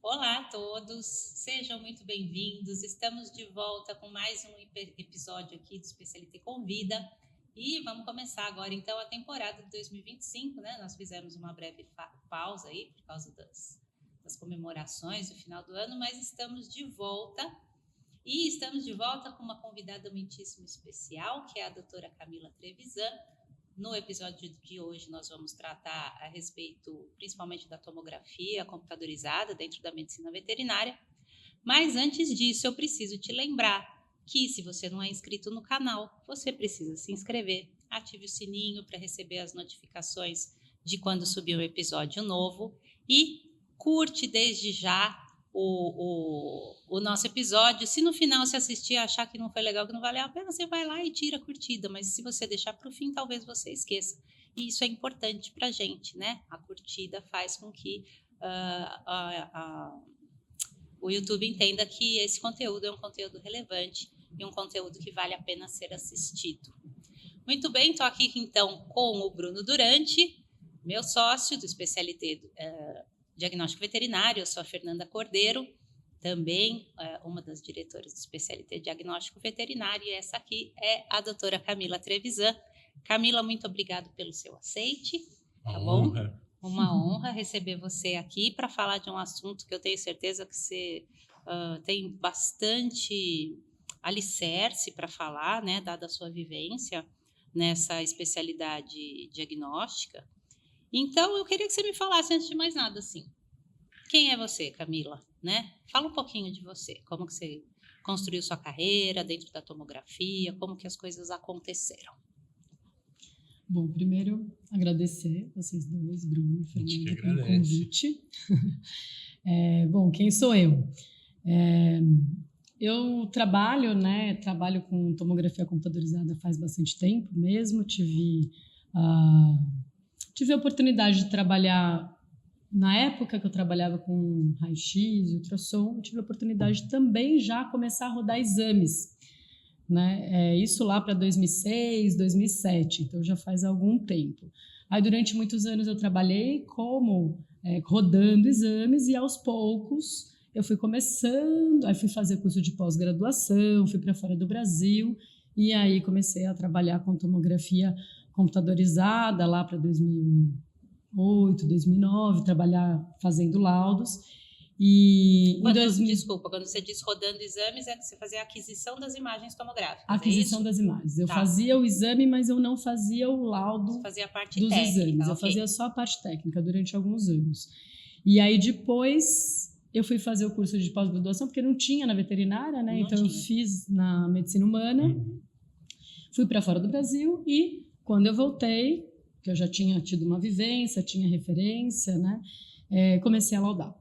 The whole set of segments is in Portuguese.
Olá a todos, sejam muito bem-vindos. Estamos de volta com mais um episódio aqui do Especialité Convida e vamos começar agora então a temporada de 2025, né? Nós fizemos uma breve pausa aí por causa das comemorações do final do ano, mas estamos de volta e estamos de volta com uma convidada muitíssimo especial, que é a doutora Camila Trevisan. No episódio de hoje, nós vamos tratar a respeito, principalmente, da tomografia computadorizada dentro da medicina veterinária. Mas, antes disso, eu preciso te lembrar que, se você não é inscrito no canal, você precisa se inscrever, ative o sininho para receber as notificações de quando subir um episódio novo e curte desde já o nosso episódio. Se no final você assistir e achar que não foi legal, que não valeu a pena, você vai lá e tira a curtida, mas se você deixar para o fim, talvez você esqueça. E isso é importante para a gente, né? A curtida faz com que o YouTube entenda que esse conteúdo é um conteúdo relevante e um conteúdo que vale a pena ser assistido. Muito bem, estou aqui então com o Bruno Durante, meu sócio do Especialité Diagnóstico Veterinário. Eu sou a Fernanda Cordeiro, também uma das diretoras do Especialité Diagnóstico Veterinário, e essa aqui é a doutora Camila Trevisan. Camila, muito obrigado pelo seu aceite, tá bom? Uma honra receber você aqui para falar de um assunto que eu tenho certeza que você tem bastante alicerce para falar, né, dada a sua vivência nessa especialidade diagnóstica. Então, eu queria que você me falasse, antes de mais nada, assim, quem é você, Camila? Né? Fala um pouquinho de você, como que você construiu sua carreira dentro da tomografia, como que as coisas aconteceram. Bom, primeiro, agradecer vocês dois, Bruno e Fernanda, pelo convite. Bom, quem sou eu? Eu trabalho com tomografia computadorizada faz bastante tempo mesmo. Tive a oportunidade de trabalhar, na época que eu trabalhava com raio-x, ultrassom, tive a oportunidade de também já começar a rodar exames, né? Isso lá para 2006, 2007, então já faz algum tempo. Aí durante muitos anos eu trabalhei rodando exames e aos poucos eu fui começando, aí fui fazer curso de pós-graduação, fui para fora do Brasil e aí comecei a trabalhar com tomografia computadorizada lá para 2008, 2009, trabalhar fazendo laudos. Desculpa, quando você diz rodando exames, é que você fazia a aquisição das imagens tomográficas, aquisição das imagens. Eu fazia o exame, mas eu não fazia o laudo. Você fazia a parte dos técnica, exames. Okay. Eu fazia só a parte técnica durante alguns anos. E aí depois eu fui fazer o curso de pós-graduação, porque não tinha na veterinária, né? Então eu fiz na medicina humana, fui para fora do Brasil e quando eu voltei, que eu já tinha tido uma vivência, tinha referência, né? Comecei a laudar.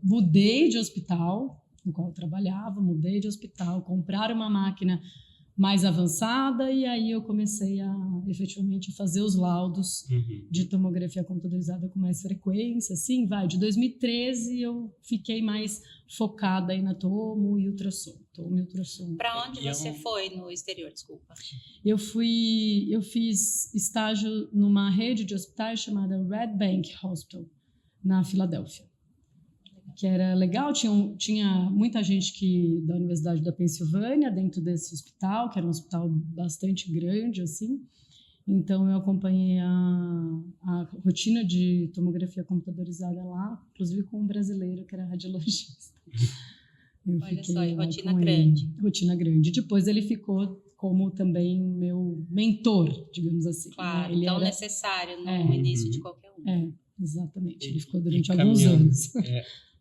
Mudei de hospital, no qual eu trabalhava, mudei de hospital, compraram uma máquina mais avançada e aí eu comecei a efetivamente fazer os laudos de tomografia computadorizada com mais frequência. Assim, de 2013 eu fiquei mais focada aí na tomo e ultrassom. Para onde você foi no exterior, desculpa? Eu fiz estágio numa rede de hospitais chamada Red Bank Hospital, na Filadélfia, que era legal. Tinha muita gente da Universidade da Pensilvânia dentro desse hospital, que era um hospital bastante grande, assim. Então, eu acompanhei a rotina de tomografia computadorizada lá, inclusive com um brasileiro que era radiologista. Olha só, rotina grande. Rotina grande. Depois ele ficou como também meu mentor, digamos assim. Claro, ele tão necessário no início de qualquer um. Exatamente. Ele ficou durante alguns anos.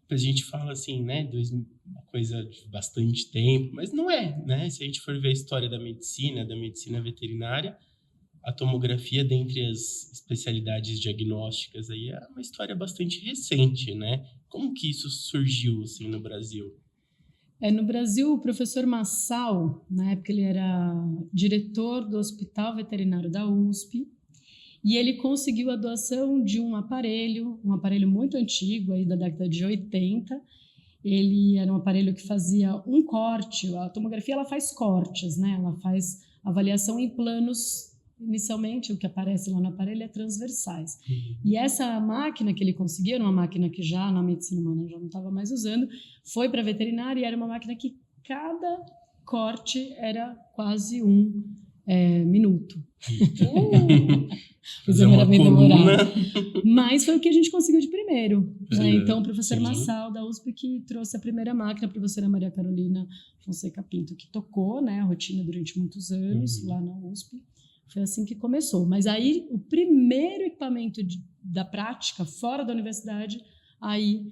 A gente fala assim, né, uma coisa de bastante tempo, mas não é, né? Se a gente for ver a história da medicina veterinária, a tomografia, dentre as especialidades diagnósticas, aí é uma história bastante recente, né? Como que isso surgiu, assim, no Brasil? No Brasil, o professor Massal, na época ele era diretor do Hospital Veterinário da USP, e ele conseguiu a doação de um aparelho muito antigo, aí da década de 80. Ele era um aparelho que fazia um corte. A tomografia ela faz cortes, né? Ela faz avaliação em planos inicialmente, o que aparece lá no aparelho é transversais. E essa máquina que ele conseguiu, era uma máquina que já na medicina humana já não estava mais usando, foi para a veterinária e era uma máquina que cada corte era quase 1 minuto. O exame era bem demorado. Mas foi o que a gente conseguiu de primeiro. Né? Então, o professor Massal, da USP, que trouxe a primeira máquina, a professora Maria Carolina Fonseca Pinto, que tocou, né, a rotina durante muitos anos lá na USP. Foi assim que começou. Mas aí, o primeiro equipamento da prática, fora da universidade, aí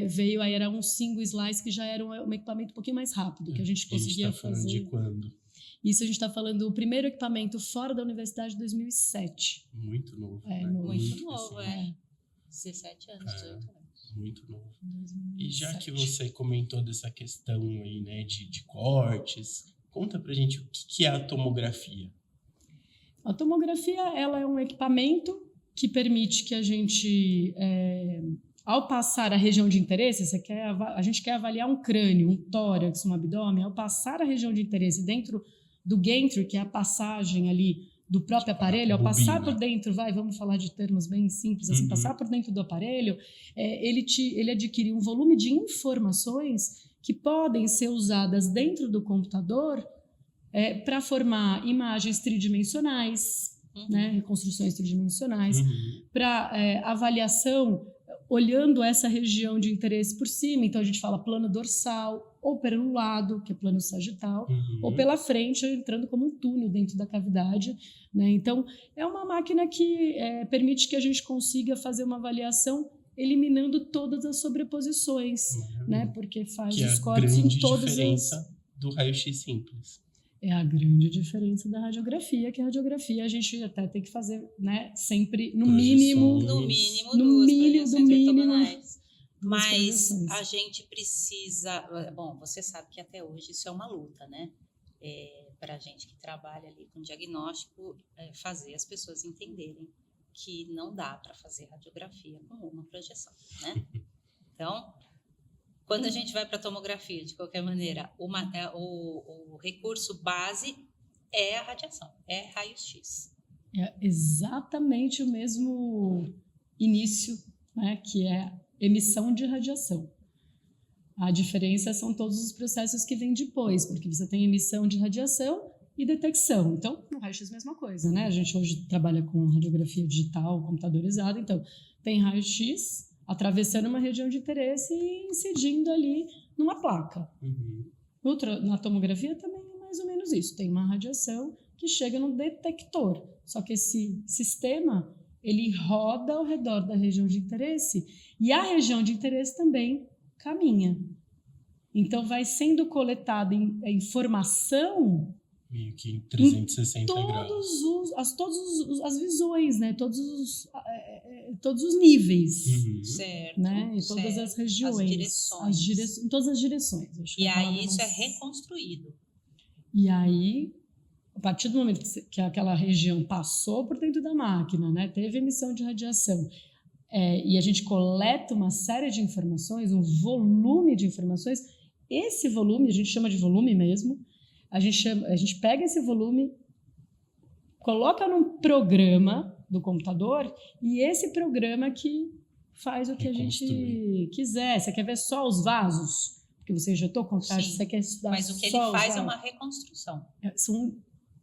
veio, aí era um single slice, que já era um equipamento um pouquinho mais rápido, que a gente conseguia fazer. Falando de quando? Isso a gente está falando do primeiro equipamento fora da universidade de 2007. Muito novo. Muito novo, 17 anos, 18 anos. Muito novo. 2007. E já que você comentou dessa questão aí, né, de cortes, conta pra gente o que é a tomografia. A tomografia, ela é um equipamento que permite que a gente, ao passar a região de interesse, a gente quer avaliar um crânio, um tórax, um abdômen, ao passar a região de interesse dentro do gantry, que é a passagem ali do próprio aparelho, ao passar por dentro, vamos falar de termos bem simples, assim, passar por dentro do aparelho, ele adquire um volume de informações que podem ser usadas dentro do computador para formar imagens tridimensionais, né, reconstruções tridimensionais, para avaliação, olhando essa região de interesse por cima. Então, a gente fala plano dorsal, ou pelo lado, que é plano sagital, ou pela frente, entrando como um túnel dentro da cavidade. Né? Então, é uma máquina que permite que a gente consiga fazer uma avaliação eliminando todas as sobreposições, né? Porque faz os cortes em todas as... Que é a grande diferença do raio-x simples. É a grande diferença da radiografia, que a radiografia a gente até tem que fazer, né, sempre, no mínimo duas ortogonais. Mas a gente precisa... Bom, você sabe que até hoje isso é uma luta, né? Para a gente que trabalha ali com diagnóstico, fazer as pessoas entenderem que não dá para fazer radiografia com uma projeção, né? Então... Quando a gente vai para a tomografia, de qualquer maneira, o recurso base é a radiação, é raio-x. É exatamente o mesmo início, né, que é emissão de radiação. A diferença são todos os processos que vêm depois, porque você tem emissão de radiação e detecção. Então, no raio-x é a mesma coisa, né? A gente hoje trabalha com radiografia digital, computadorizada, então tem raio-x atravessando uma região de interesse e incidindo ali numa placa. Na tomografia também é mais ou menos isso. Tem uma radiação que chega no detector. Só que esse sistema, ele roda ao redor da região de interesse e a região de interesse também caminha. Então, vai sendo coletada informação... Meio que em 360 graus. Todas as visões, né? Todos os níveis. Certo. Né? Em todas as regiões. Em todas as direções. E aí isso é reconstruído. E aí, a partir do momento que aquela região passou por dentro da máquina, né? Teve emissão de radiação, e a gente coleta uma série de informações, um volume de informações, esse volume, a gente chama de volume mesmo, a gente pega esse volume, coloca num programa do computador e esse programa que faz o que a gente quiser. Você quer ver só os vasos? Porque você injetou contraste, você quer estudar só os vasos. Mas o que ele faz é uma reconstrução. São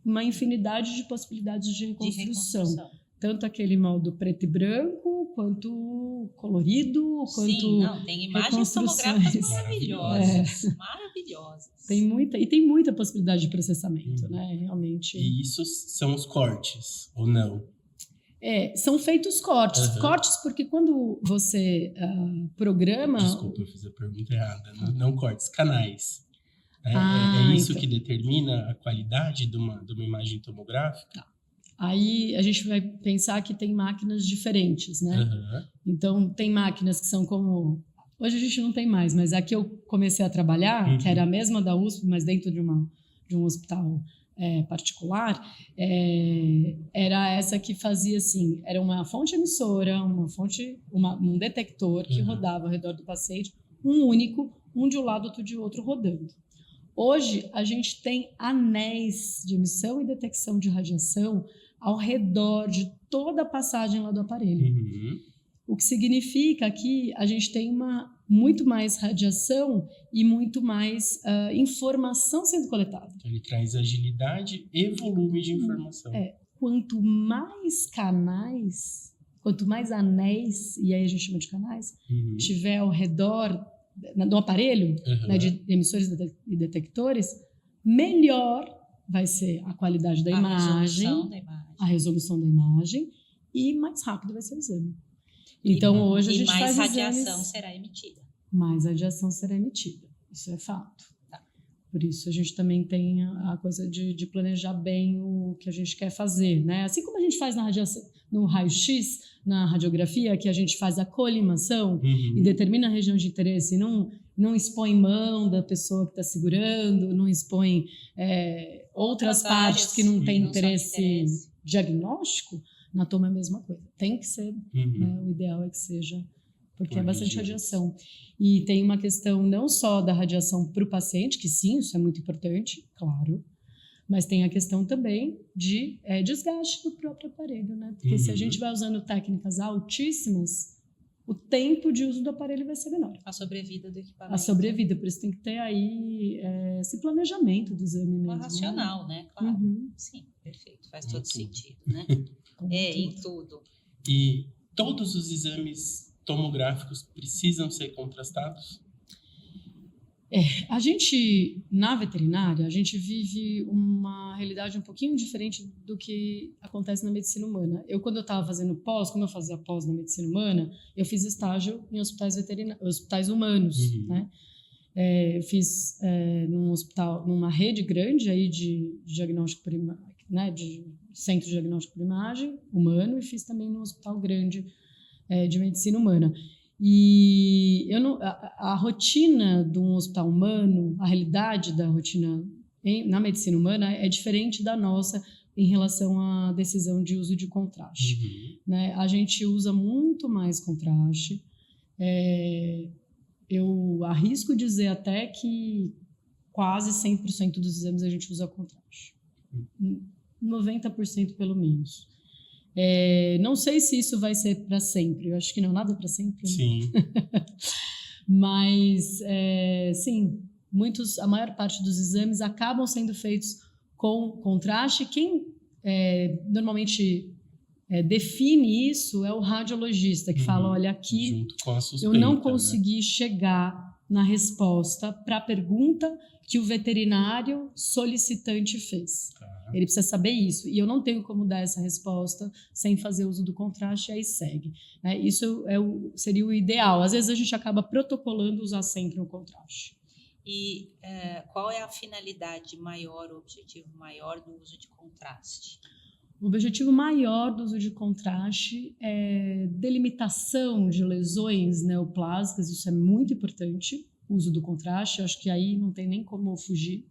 uma infinidade de possibilidades de reconstrução. Tanto aquele modo preto e branco, quanto colorido, quanto... tem imagens tomográficas maravilhosas. Maravilhosas. Tem muita possibilidade de processamento, né? Realmente. E isso são os cortes, ou não? São feitos cortes. Cortes porque quando você programa... Desculpa, eu fiz a pergunta errada. Não cortes, canais. É isso que determina a qualidade de uma imagem tomográfica? Tá. Aí a gente vai pensar que tem máquinas diferentes, né? Então, tem máquinas que são como... Hoje a gente não tem mais, mas a que eu comecei a trabalhar, que era a mesma da USP, mas dentro de um hospital particular, era essa que fazia assim, era uma fonte emissora, um detector que rodava ao redor do paciente, um único, um de um lado, outro de outro, rodando. Hoje, a gente tem anéis de emissão e detecção de radiação ao redor de toda a passagem lá do aparelho. O que significa que a gente tem muito mais radiação e muito mais informação sendo coletada. Então, ele traz agilidade e volume de informação. Quanto mais canais, quanto mais anéis, e aí a gente chama de canais, tiver ao redor do aparelho, né, de emissores e detectores, melhor vai ser a qualidade da imagem, a resolução da imagem, e mais rápido vai ser o exame. Então, hoje a gente faz mais radiação será emitida. Mais radiação será emitida. Isso é fato. Tá. Por isso, a gente também tem a coisa de planejar bem o que a gente quer fazer, né? Assim como a gente faz no raio-x, na radiografia, que a gente faz a colimação e determina a região de interesse e não expõe mão da pessoa que está segurando, não expõe outras partes que não têm interesse diagnóstico. Na toma é a mesma coisa. Tem que ser, né? O ideal é que seja, porque é bastante radiação. E tem uma questão não só da radiação para o paciente, que sim, isso é muito importante, claro, mas tem a questão também de desgaste do próprio aparelho, né? Porque se a gente vai usando técnicas altíssimas, o tempo de uso do aparelho vai ser menor. A sobrevida do equipamento. A sobrevida, por isso tem que ter aí esse planejamento do exame mesmo. Racional, né? Claro. Sim, perfeito. Faz todo sentido, né? Em tudo. E todos os exames tomográficos precisam ser contrastados? A gente, na veterinária, a gente vive uma realidade um pouquinho diferente do que acontece na medicina humana. Quando eu estava fazendo como eu fazia pós na medicina humana, eu fiz estágio em hospitais humanos, né? Eu fiz num hospital, numa rede grande aí de diagnóstico primário, né? De centro de diagnóstico por imagem humano, e fiz também num hospital grande de medicina humana. E a rotina de um hospital humano, a realidade da rotina na medicina humana é diferente da nossa em relação à decisão de uso de contraste. Né? A gente usa muito mais contraste. Eu arrisco dizer até que quase 100% dos exames a gente usa contraste. 90% pelo menos. Não sei se isso vai ser para sempre. Eu acho que não, nada para sempre. Né? Sim. Mas, sim, a maior parte dos exames acabam sendo feitos com contraste. Quem normalmente define isso é o radiologista, que fala, olha, aqui junto com a suspeita, eu não consegui chegar na resposta para a pergunta que o veterinário solicitante fez. Ele precisa saber isso. E eu não tenho como dar essa resposta sem fazer uso do contraste, e aí segue. Isso seria o ideal. Às vezes a gente acaba protocolando usar sempre o contraste. E qual é a finalidade maior, o objetivo maior do uso de contraste? O objetivo maior do uso de contraste é delimitação de lesões neoplásicas. Isso é muito importante, o uso do contraste. Eu acho que aí não tem nem como fugir.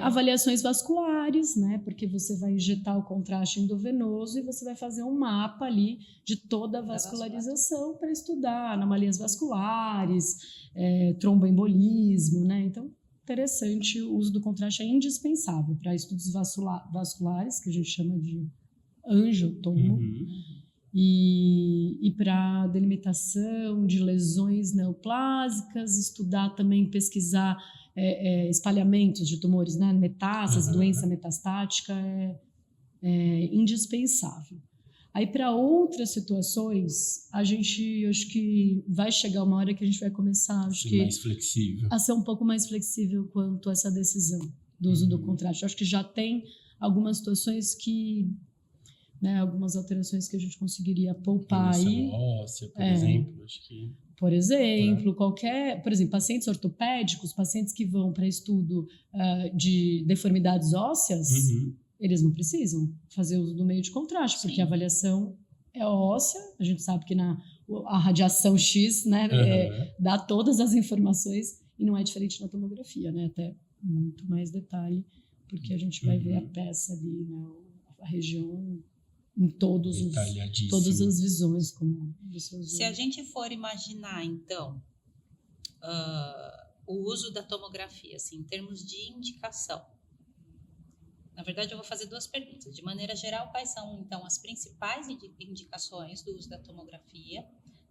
Avaliações vasculares, né? Porque você vai injetar o contraste endovenoso e você vai fazer um mapa ali de toda a vascularização para estudar anomalias vasculares, tromboembolismo, né? Então, interessante, o uso do contraste é indispensável para estudos vasculares, que a gente chama de angiotomo, e para delimitação de lesões neoplásicas, estudar também, pesquisar espalhamentos de tumores, né? Metástases, doença metastática é indispensável. Aí, para outras situações, eu acho que vai chegar uma hora que a gente vai começar mais flexível. A ser um pouco mais flexível quanto a essa decisão do uso do contraste. Eu acho que já tem algumas situações que, né, algumas alterações que a gente conseguiria poupar aí. Óssea, por exemplo, acho que... Por exemplo, por exemplo, pacientes ortopédicos, pacientes que vão para estudo de deformidades ósseas, eles não precisam fazer uso do meio de contraste, porque a avaliação é óssea. A gente sabe que a radiação X, né, dá todas as informações, e não é diferente na tomografia, né, até muito mais detalhe, porque a gente vai ver a peça ali, né, a região em todas as visões, como você usou. Se a gente for imaginar, então, o uso da tomografia, assim, em termos de indicação, Na verdade, eu vou fazer 2 perguntas. De maneira geral, quais são, então, as principais indicações do uso da tomografia,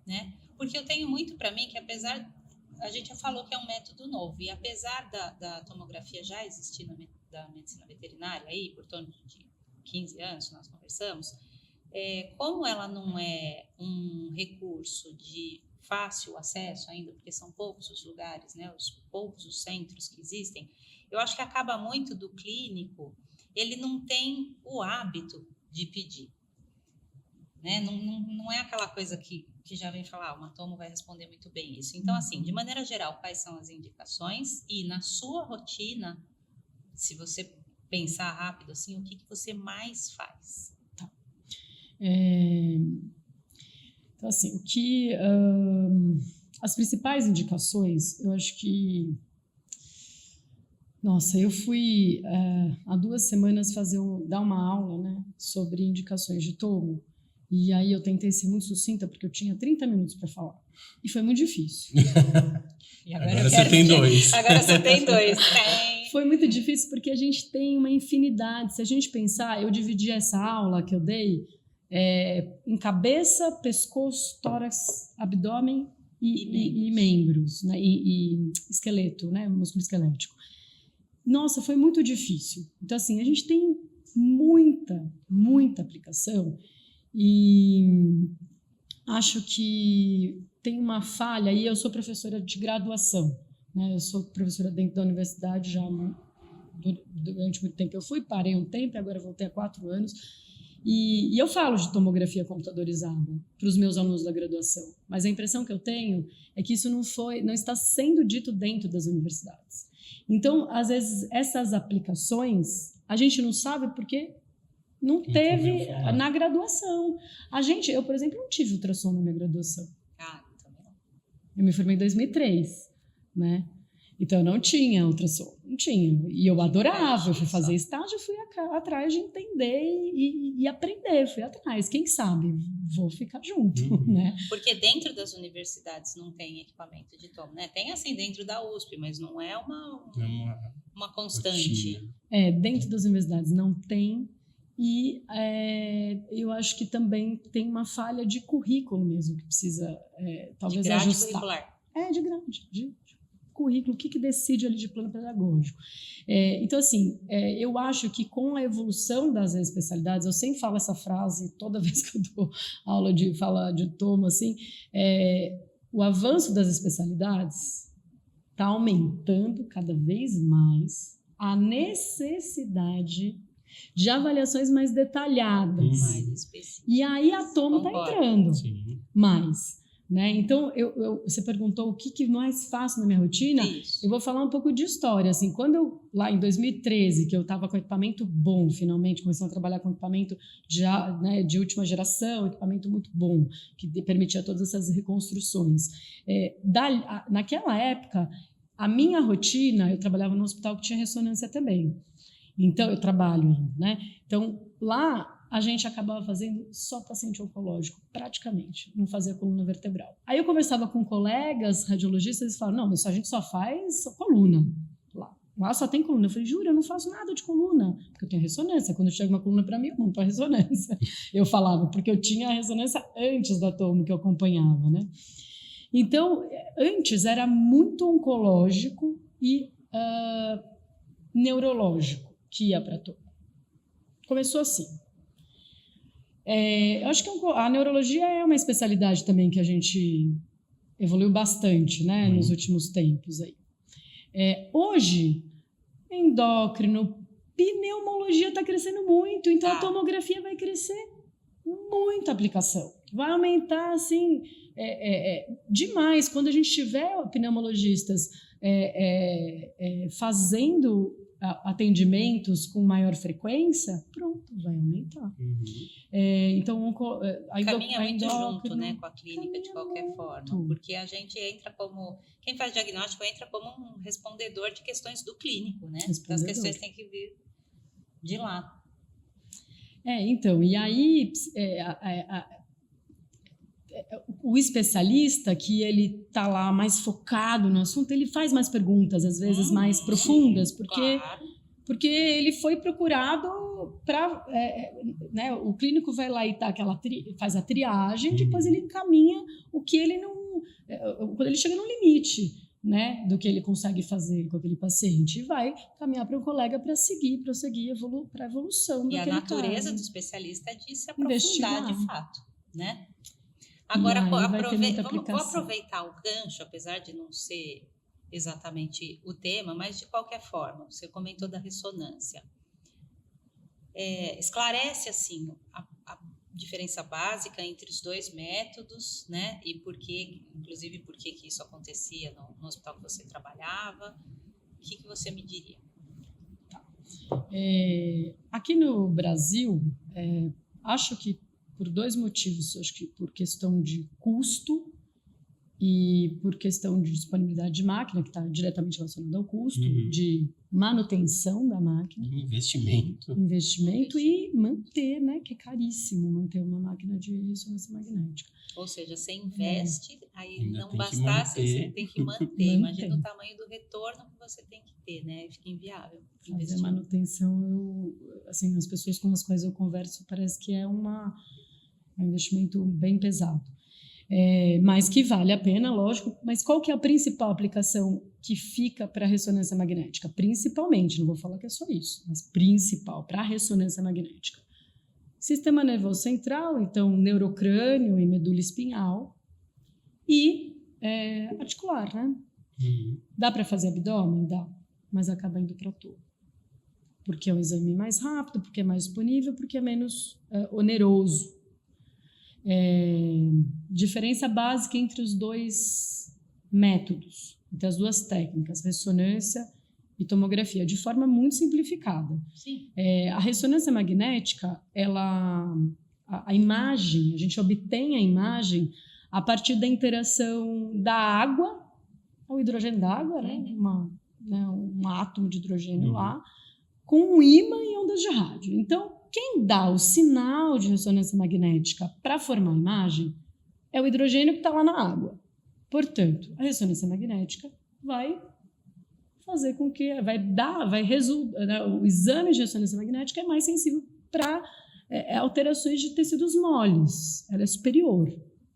né? Porque eu tenho muito para mim que, apesar, a gente já falou que é um método novo, e apesar da tomografia já existir da medicina veterinária, aí, por torno de 15 anos, nós conversamos, como ela não é um recurso de fácil acesso ainda, porque são poucos os lugares, né, poucos os centros que existem, eu acho que acaba muito do clínico, ele não tem o hábito de pedir, né? Não é aquela coisa que já vem falar, o tomo vai responder muito bem isso. Então, assim, de maneira geral, quais são as indicações e na sua rotina, se você pensar rápido, assim, o que você mais faz? Tá. Então, assim, as principais indicações, eu acho que... Nossa, eu fui há 2 semanas dar uma aula, né, sobre indicações de tomo, e aí eu tentei ser muito sucinta, porque eu tinha 30 minutos para falar, e foi muito difícil. E agora você tem 2. Agora você tem 2. Foi muito difícil, porque a gente tem uma infinidade. Se a gente pensar, eu dividi essa aula que eu dei em cabeça, pescoço, tórax, abdômen e membros, né, e esqueleto, né, músculo esquelético. Nossa, foi muito difícil. Então, assim, a gente tem muita aplicação e acho que tem uma falha, e eu sou professora de graduação, né? Eu sou professora dentro da universidade já durante muito tempo. Eu parei um tempo e agora voltei há 4 anos. E eu falo de tomografia computadorizada para os meus alunos da graduação, mas a impressão que eu tenho é que isso não está sendo dito dentro das universidades. Então, às vezes, essas aplicações, a gente não sabe porque não teve na graduação. Eu, por exemplo, não tive ultrassom na minha graduação. Também não. Eu me formei em 2003, né? Então, eu não tinha ultrassom, não tinha. E eu adorava, eu fui fazer estágio, fui atrás de entender e aprender, fui atrás. Quem sabe, vou ficar junto, né? Porque dentro das universidades não tem equipamento de tomo, né? Tem assim dentro da USP, mas não é uma constante. Dentro das universidades não tem. E eu acho que também tem uma falha de currículo mesmo, que precisa talvez de grade ajustar. Curricular. De grade, de currículo, o que decide ali de plano pedagógico. Então, assim, eu acho que com a evolução das especialidades, eu sempre falo essa frase toda vez que eu dou aula de falar de tomo, assim, o avanço das especialidades está aumentando cada vez mais a necessidade de avaliações mais detalhadas. Mais específicas. E aí a tomo está entrando mais. Né? Então, você perguntou o que mais faço na minha rotina. Isso. Eu vou falar um pouco de história. Assim, quando lá em 2013, que eu estava com equipamento bom, finalmente, começando a trabalhar com equipamento de última geração, equipamento muito bom, que permitia todas essas reconstruções. Naquela época, a minha rotina, eu trabalhava num hospital que tinha ressonância também. Então, eu trabalho, né? Então, lá a gente acabava fazendo só paciente oncológico, praticamente, não fazia coluna vertebral. Aí eu conversava com colegas radiologistas, eles falavam, não, mas a gente só faz coluna lá só tem coluna. Eu falei, juro, eu não faço nada de coluna, porque eu tenho ressonância. Quando chega uma coluna para mim, eu monto a ressonância. Eu falava, porque eu tinha a ressonância antes da tomo, que eu acompanhava, né? Então, antes era muito oncológico e neurológico que ia para tomo. Começou assim. Eu acho que a neurologia é uma especialidade também que a gente evoluiu bastante, né, nos últimos tempos aí. Hoje, endócrino, pneumologia está crescendo muito, então a tomografia vai crescer muito a aplicação. Vai aumentar, assim, demais. Quando a gente tiver pneumologistas fazendo atendimentos com maior frequência, pronto, vai aumentar. Então, caminha muito junto, né, com a clínica de qualquer forma, porque a gente entra como, quem faz diagnóstico entra como um respondedor de questões do clínico, né? Então, as questões têm que vir de lá. Então, e aí o especialista, que ele está lá mais focado no assunto, ele faz mais perguntas, às vezes mais profundas, porque porque ele foi procurado para... né, o clínico vai lá e faz a triagem, depois ele encaminha o que ele não... quando ele chega no limite, né, do que ele consegue fazer com aquele paciente, e vai caminhar para um colega para prosseguir para a evolução daquele caso. E a natureza do especialista é de se aprofundar de fato, né? Agora, vou aproveitar o gancho, apesar de não ser exatamente o tema, mas de qualquer forma, você comentou da ressonância. Esclarece, assim, a diferença básica entre os dois métodos, né? E inclusive, por que isso acontecia no hospital que você trabalhava? O que você me diria? Aqui no Brasil, acho que por dois motivos. Acho que por questão de custo e por questão de disponibilidade de máquina, que está diretamente relacionada ao custo, de manutenção da máquina. Investimento e manter, né? Que é caríssimo manter uma máquina de ressonância magnética. Ou seja, você investe, aí não bastasse, você tem que manter. Imagina o tamanho do retorno que você tem que ter, né? Fica inviável. Fazer manutenção, assim, as pessoas com as quais eu converso, parece que é um investimento bem pesado. Mas que vale a pena, lógico. Mas qual que é a principal aplicação que fica para a ressonância magnética? Principalmente, não vou falar que é só isso, mas principal para a ressonância magnética. Sistema nervoso central, então neurocrânio e medula espinhal, e articular, né? Dá para fazer abdômen? Dá, mas acaba indo para todo. Porque é um exame mais rápido, porque é mais disponível, porque é menos oneroso. Diferença básica entre os dois métodos, entre as duas técnicas, ressonância e tomografia, de forma muito simplificada. Sim. A ressonância magnética, a imagem, a gente obtém a imagem a partir da interação da água, o hidrogênio da água, né? Um átomo de hidrogênio lá, com um ímã e ondas de rádio. Então, quem dá o sinal de ressonância magnética para formar a imagem é o hidrogênio que está lá na água. Portanto, a ressonância magnética vai fazer com que o exame de ressonância magnética é mais sensível para alterações de tecidos moles. Ela é superior.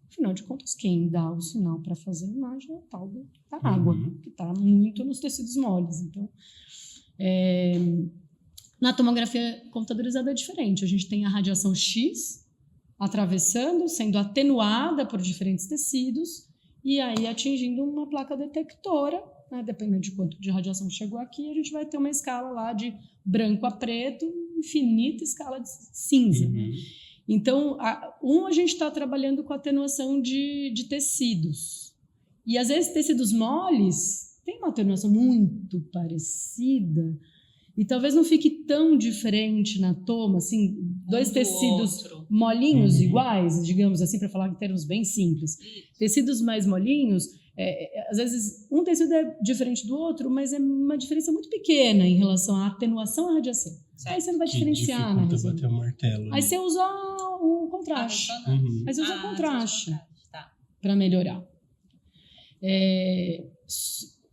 Afinal de contas, quem dá o sinal para fazer a imagem é o tal da água, que está muito nos tecidos moles. Então, na tomografia computadorizada é diferente. A gente tem a radiação X atravessando, sendo atenuada por diferentes tecidos e aí atingindo uma placa detectora, né? Dependendo de quanto de radiação chegou aqui, a gente vai ter uma escala lá de branco a preto, infinita escala de cinza. Então, a gente está trabalhando com atenuação de tecidos. E às vezes tecidos moles têm uma atenuação muito parecida, e talvez não fique tão diferente na toma, assim, dois tecidos molinhos iguais, digamos assim, para falar em termos bem simples. Tecidos mais molinhos, às vezes um tecido é diferente do outro, mas é uma diferença muito pequena em relação à atenuação à radiação. Certo. Aí você não vai diferenciar na ressonância. Bater o martelo, aí você usa o contraste. Aí você usa o contraste para melhorar.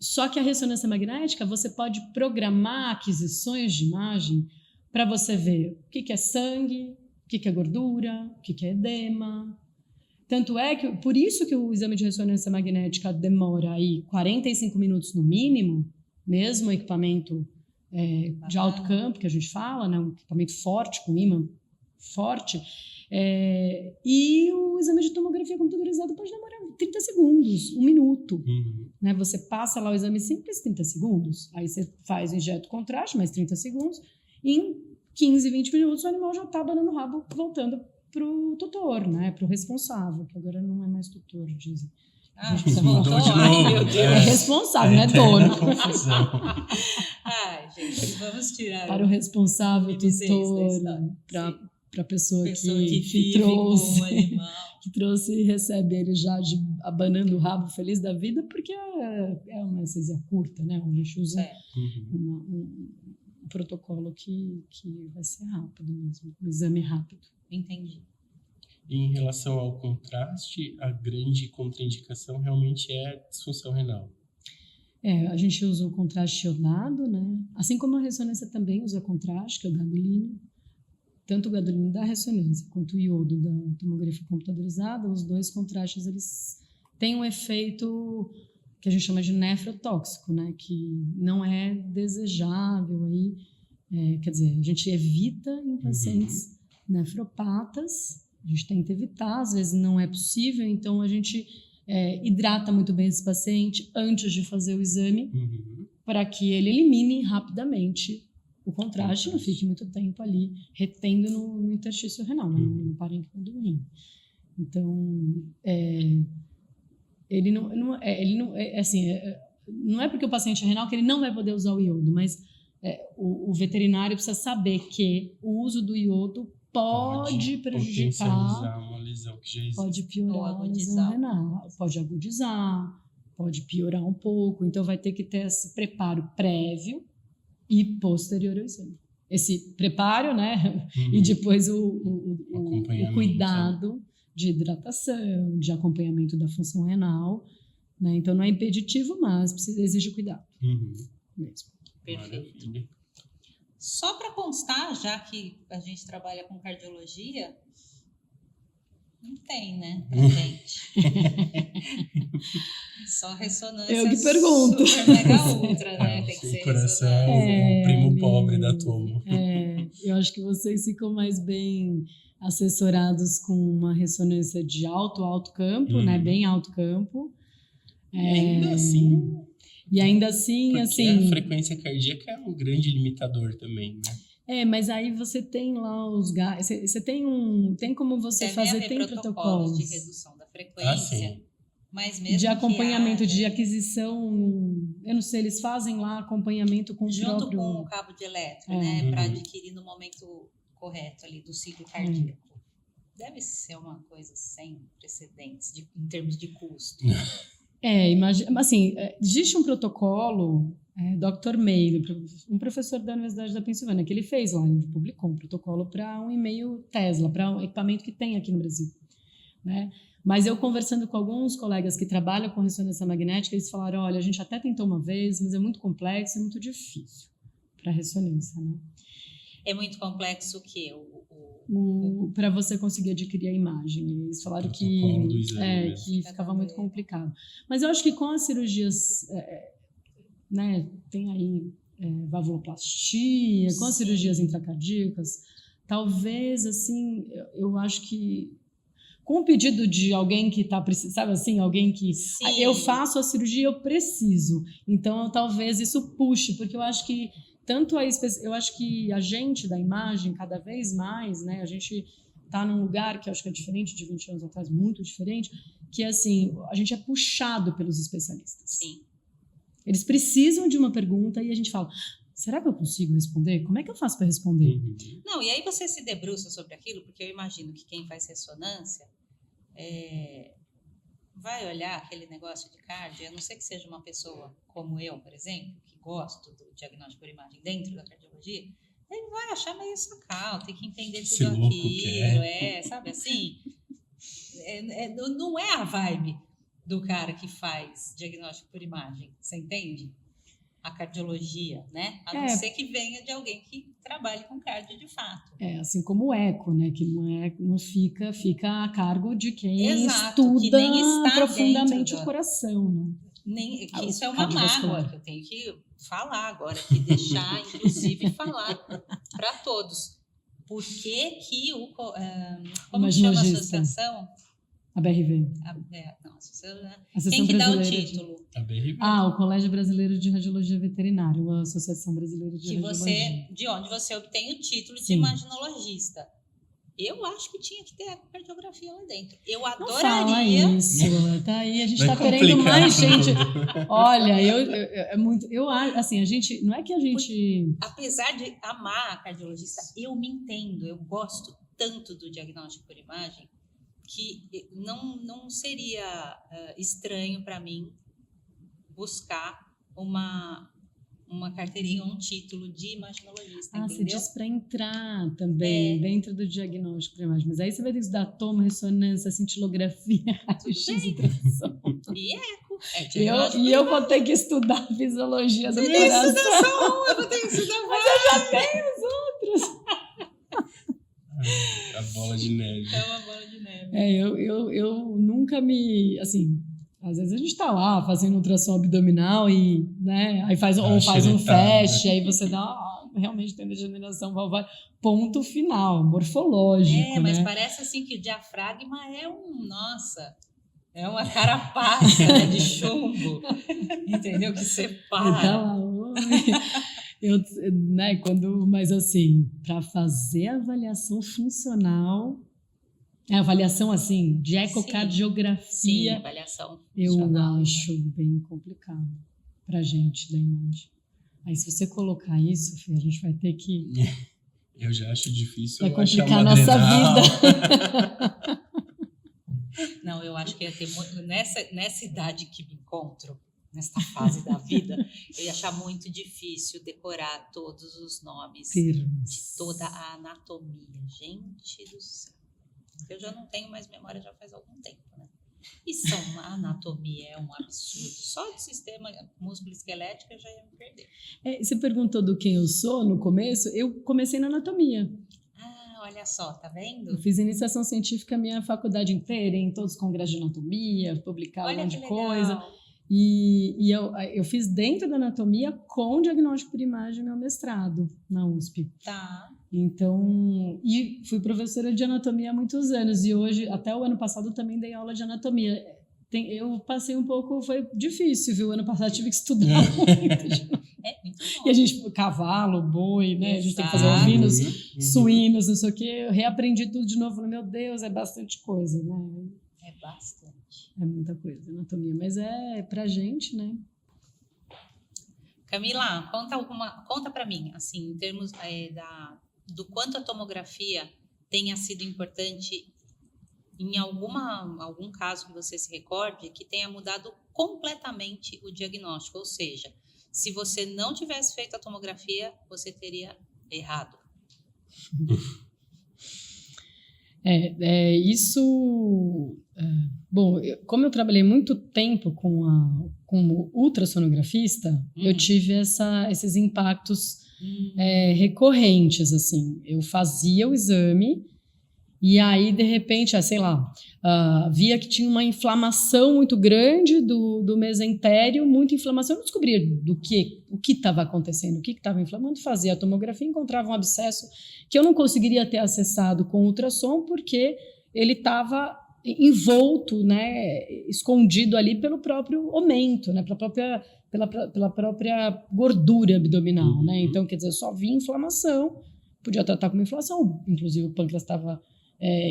Só que a ressonância magnética, você pode programar aquisições de imagem para você ver o que é sangue, o que é gordura, o que é edema. Tanto é que, por isso que o exame de ressonância magnética demora aí 45 minutos no mínimo, mesmo o equipamento de alto campo, que a gente fala, né, um equipamento forte, com ímã forte, e o exame de tomografia computadorizada pode demorar 30 segundos, 1 minuto. Né? Você passa lá o exame simples, 30 segundos. Aí você faz o injeto contraste, mais 30 segundos. E em 15, 20 minutos o animal já está abanando o rabo, voltando para o tutor, né? Para o responsável, que agora não é mais tutor, dizem. Voltou? Ai, meu Deus. É responsável, não é dono. Ai, gente, vamos tirar. Para o responsável, tutor, para a pessoa que trouxe e recebe ele já abanando o rabo feliz da vida, porque é uma anestesia curta, né? A gente usa um protocolo que vai ser rápido mesmo, um exame rápido. Entendi. E em relação ao contraste, a grande contraindicação realmente é a disfunção renal. A gente usa o contraste iodado, né? Assim como a ressonância também usa contraste, que é o gadolínio. Tanto o gadolínio da ressonância quanto o iodo da tomografia computadorizada, os dois contrastes, eles têm um efeito que a gente chama de nefrotóxico, né? Que não é desejável aí. Quer dizer, a gente evita em pacientes nefropatas, a gente tenta evitar, às vezes não é possível, então a gente hidrata muito bem esse paciente antes de fazer o exame, para que ele elimine rapidamente o contraste e não fique muito tempo ali retendo no interstício renal, no parênquima do rim. Então, não é porque o paciente é renal que ele não vai poder usar o iodo, mas o veterinário precisa saber que o uso do iodo pode prejudicar, uma lesão que já existe. pode piorar a lesão renal, pode agudizar, pode piorar um pouco. Então, vai ter que ter esse preparo prévio e posterior ao exame. Esse preparo, né? E depois o cuidado de hidratação, de acompanhamento da função renal, né? Então, não é impeditivo, mas exige cuidado. Mesmo. Perfeito. Maravilha. Só para constar, já que a gente trabalha com cardiologia, não tem, né? Pra gente. Só ressonância. Eu que pergunto. Super mega ultra, né? Tem que ser coração é o primo pobre da Tomo. Eu acho que vocês ficam mais bem assessorados com uma ressonância de alto campo, né? Bem alto campo. E ainda assim, porque a frequência cardíaca é um grande limitador também, né? Mas aí você tem lá os gases, você tem como você fazer, tem protocolos de redução da frequência, mas mesmo de acompanhamento, de aquisição, eu não sei, eles fazem lá acompanhamento com junto com o cabo de eletro, né, para adquirir no momento correto ali do ciclo cardíaco. Deve ser uma coisa sem precedentes em termos de custo. Assim, existe um protocolo, Dr. May, um professor da Universidade da Pensilvânia, que ele fez lá, ele publicou um protocolo para 1,5 Tesla, para um equipamento que tem aqui no Brasil, né? Mas eu conversando com alguns colegas que trabalham com ressonância magnética, eles falaram, olha, a gente até tentou uma vez, mas é muito complexo, é muito difícil para ressonância, né? É muito complexo o quê? Para você conseguir adquirir a imagem. Eles falaram que ficava muito complicado. Mas eu acho que com as cirurgias, né, tem aí valvuloplastia, com as cirurgias intracardíacas, talvez, assim, eu acho que com o pedido de alguém que está precisando, sabe assim, alguém que eu faço a cirurgia, eu preciso. Então, talvez isso puxe, porque eu acho que eu acho que a gente da imagem, cada vez mais, né, a gente está num lugar que eu acho que é diferente de 20 anos atrás, muito diferente, que assim, a gente é puxado pelos especialistas. Sim. Eles precisam de uma pergunta e a gente fala, será que eu consigo responder? Como é que eu faço para responder? Não, e aí você se debruça sobre aquilo, porque eu imagino que quem faz ressonância vai olhar aquele negócio de cardio, a não ser que seja uma pessoa como eu, por exemplo, que gosto do diagnóstico por imagem dentro da cardiologia, ele vai achar meio sacal, tem que entender tudo aquilo, sabe assim? Não é a vibe do cara que faz diagnóstico por imagem, você entende? A cardiologia, né? A não ser que venha de alguém que trabalhe com cardio de fato. Assim como o eco, né? Que não fica a cargo de quem estuda que nem está profundamente o coração, né? Isso é uma mágoa que eu tenho que falar agora, que deixar, inclusive, falar para todos. Por que como chama a associação? A BRV. Quem que dá o título? A BRV. O Colégio Brasileiro de Radiologia Veterinária, a Associação Brasileira de Radiologia. De onde você obtém o título de imaginologista. Eu acho que tinha que ter ecocardiografia lá dentro. Eu adoraria. Não fala isso, tá aí, a gente está querendo mais gente. Olha, assim, a gente, não é que a gente... Apesar de amar a cardiologista, eu me entendo, eu gosto tanto do diagnóstico por imagem, que não seria estranho para mim buscar uma uma carteirinha, um título de imaginologista, Você entendeu? diz para entrar também dentro do diagnóstico de imagem. Mas aí você vai ter que estudar tomo, ressonância, cintilografia, raio-x e ultrassom. E eco. Eu vou ter que estudar fisiologia do Você tem que coração. estudar só um, eu vou ter que estudar Mas eu já tenho os outros. A bola de neve. É uma bola de neve. Eu nunca me... Assim, às vezes a gente tá lá fazendo ultrassom abdominal e, né, aí faz um FAST, aí você dá, realmente tem degeneração valvar, ponto final, morfológico, mas né? parece assim que o diafragma é uma carapaça, né, de chumbo, entendeu? Que separa. Mas assim, para fazer a avaliação funcional, a avaliação assim de ecocardiografia, sim, avaliação eu funcional, acho bem complicado para gente da imagem. Aí se você colocar isso, Fê, a gente vai ter que... Eu já acho difícil. Vai complicar a nossa vida. Não, eu acho que ia ter muito, nessa idade que me encontro, nesta fase da vida, eu ia achar muito difícil decorar todos os nomes de toda a anatomia. Gente do céu. Eu já não tenho mais memória já faz algum tempo, né? E a anatomia é um absurdo. Só de sistema músculo-esquelético eu já ia me perder. Você perguntou do quem eu sou no começo. Eu comecei na anatomia. Olha só, tá vendo? Eu fiz iniciação científica a minha faculdade inteira, em todos os congressos de anatomia, publicar um monte de coisa. E eu fiz dentro da anatomia com diagnóstico por imagem meu mestrado na USP. Tá. Então, e fui professora de anatomia há muitos anos. E hoje, até o ano passado, também dei aula de anatomia. Eu passei um pouco, foi difícil, viu? Ano passado tive que estudar muito. Muito bom. E a gente, cavalo, boi, né? A gente tem que fazer Exato. ovinos, suínos, não sei o quê. Eu reaprendi tudo de novo. Falei, meu Deus, é bastante coisa, né? É bastante. É muita coisa, anatomia. Mas é pra gente, né? Camila, conta pra mim, assim, em termos do quanto a tomografia tenha sido importante em algum caso que você se recorde, que tenha mudado completamente o diagnóstico. Ou seja, se você não tivesse feito a tomografia, você teria errado. Bom, como eu trabalhei muito tempo como ultrassonografista, eu tive esses impactos recorrentes, assim. Eu fazia o exame e aí, de repente, via que tinha uma inflamação muito grande do mesentério, muita inflamação. Eu não descobria o que estava acontecendo, o que estava inflamando. Fazia a tomografia, encontrava um abscesso que eu não conseguiria ter acessado com ultrassom, porque ele estava envolto, né, escondido ali pelo próprio aumento, né, pela própria gordura abdominal. Né? Então, quer dizer, eu só via inflamação, podia tratar como inflamação, inclusive o pâncreas estava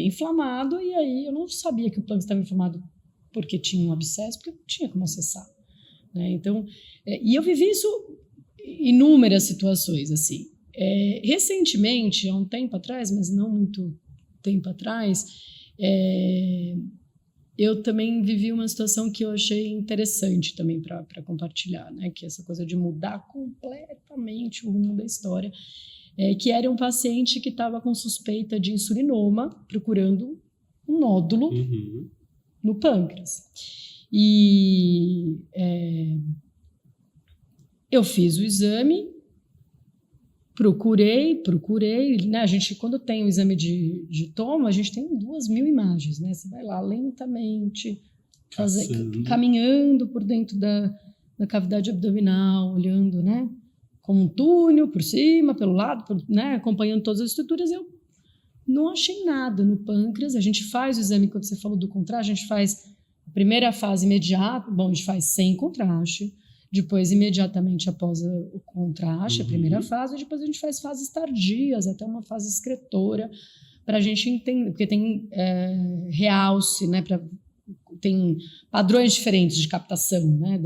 inflamado, e aí eu não sabia que o pâncreas estava inflamado porque tinha um abscesso, porque não tinha como acessar. Né? Então, e eu vivi isso em inúmeras situações, assim. Recentemente, há um tempo atrás, mas não muito tempo atrás, eu também vivi uma situação que eu achei interessante também para compartilhar, né? Que é essa coisa de mudar completamente o rumo da história. Que era um paciente que estava com suspeita de insulinoma, procurando um nódulo no pâncreas. E eu fiz o exame, procurei, né? A gente, quando tem o exame de tomo, a gente tem 2.000 imagens, né? Você vai lá lentamente, caminhando por dentro da cavidade abdominal, olhando, né? Com um túnel por cima, pelo lado, né, acompanhando todas as estruturas. Eu não achei nada no pâncreas. A gente faz o exame, quando você falou do contraste, a gente faz a primeira fase imediata, a gente faz sem contraste, depois imediatamente após o contraste, a primeira fase, e depois a gente faz fases tardias, até uma fase excretora, para a gente entender, porque tem realce, né, tem padrões diferentes de captação, né,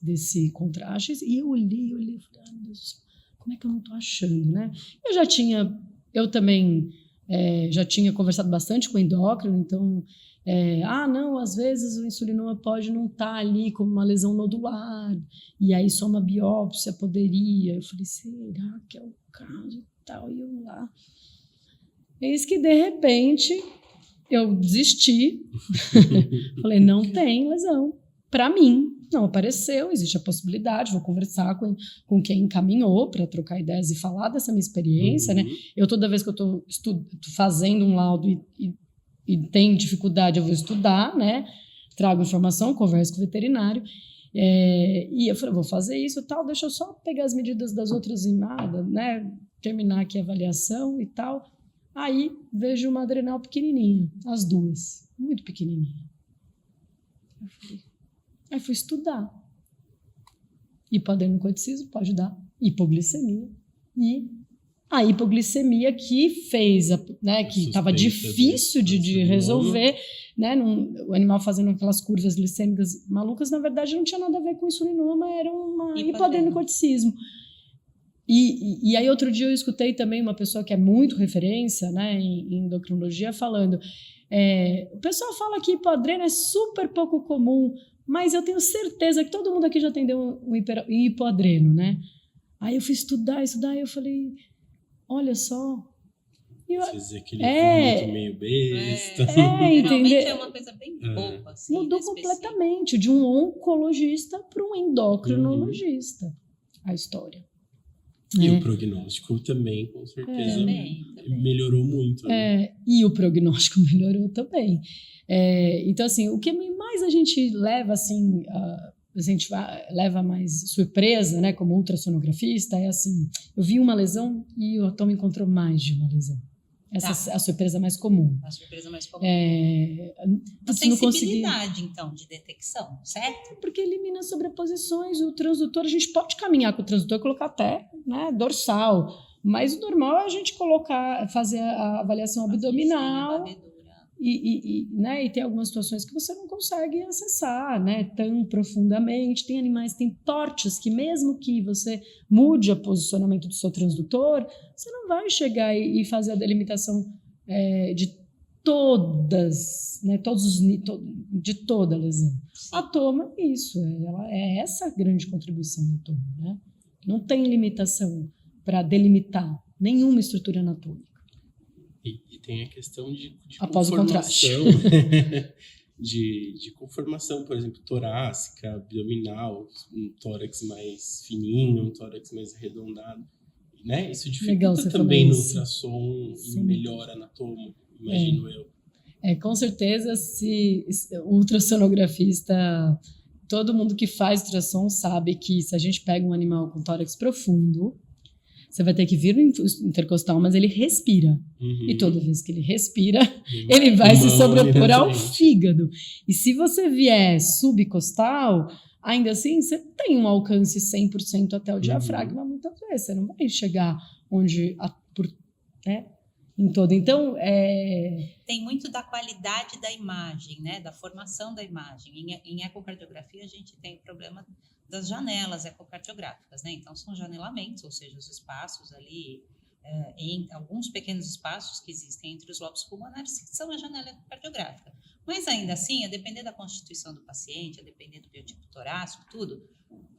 desse contraste, e eu olhei, falei, meu Deus, como é que eu não estou achando, né? Eu também já tinha conversado bastante com o endócrino, então Não, às vezes o insulinoma pode não estar ali como uma lesão nodular, e aí só uma biópsia poderia. Eu falei, será que é o caso e tal? E eu lá. Eis que, de repente, eu desisti. Falei, não tem lesão. Para mim, não apareceu, existe a possibilidade, vou conversar com quem encaminhou para trocar ideias e falar dessa minha experiência, né? Eu, toda vez que eu estou fazendo um laudo e tenho dificuldade, eu vou estudar, né? Trago informação, converso com o veterinário. E eu falei, vou fazer isso e tal, deixa eu só pegar as medidas das outras imadas, né? Terminar aqui a avaliação e tal. Aí vejo uma adrenal pequenininha, as duas, muito pequenininha. Aí fui estudar. Hipoadrenocorticismo pode dar hipoglicemia. E a hipoglicemia que fez, né, que estava difícil de resolver, né, o animal fazendo aquelas curvas glicêmicas malucas, na verdade não tinha nada a ver com insulinoma, era uma hipoadrenocorticismo. E aí outro dia eu escutei também uma pessoa que é muito referência, né, em endocrinologia falando, o pessoal fala que hipoadreno é super pouco comum, mas eu tenho certeza que todo mundo aqui já atendeu um hipoadreno, né? Aí eu fui estudar, e eu falei, olha só. Fiz aquele vômito meio besta. Realmente é uma coisa bem boba. Assim, mudou completamente, de um oncologista para um endocrinologista, a história. E o prognóstico também, com certeza, melhorou muito. Né? E o prognóstico melhorou também. Então, assim, o que mais a gente leva, assim, leva mais surpresa, né, como ultrassonografista, é assim, eu vi uma lesão e o Tom encontrou mais de uma lesão. Essa é a surpresa mais comum. A surpresa mais comum. A sensibilidade, então, de detecção, certo? Porque elimina sobreposições, o transdutor, a gente pode caminhar com o transdutor e colocar até, né, dorsal, mas o normal é a gente fazer a avaliação abdominal né, e tem algumas situações que você não consegue acessar, né, tão profundamente. Tem animais, tem portes que mesmo que você mude o posicionamento do seu transdutor, você não vai chegar e fazer a delimitação de todas, né, de toda a lesão. Sim. A toma, ela é essa a grande contribuição da toma, né? Não tem limitação para delimitar nenhuma estrutura anatômica. E tem a questão de após conformação, de conformação, por exemplo, torácica, abdominal, um tórax mais fininho, um tórax mais arredondado, né? Isso dificulta também no ultrassom e melhora anatomo, imagino eu. Com certeza, se o ultrassonografista, todo mundo que faz ultrassom sabe que se a gente pega um animal com tórax profundo, você vai ter que vir no intercostal, mas ele respira. E toda vez que ele respira, ele vai se sobrepor ao fígado. E se você vier subcostal, ainda assim, você tem um alcance 100% até o diafragma, muitas vezes. Você não vai chegar em todo. Então, tem muito da qualidade da imagem, né? Da formação da imagem. Em ecocardiografia, a gente tem o problema das janelas ecocardiográficas, né? Então, são janelamentos, ou seja, os espaços ali, em alguns pequenos espaços que existem entre os lobos pulmonares, que são a janela ecocardiográfica. Mas, ainda assim, a depender da constituição do paciente, a depender do biotipo torácico, tudo,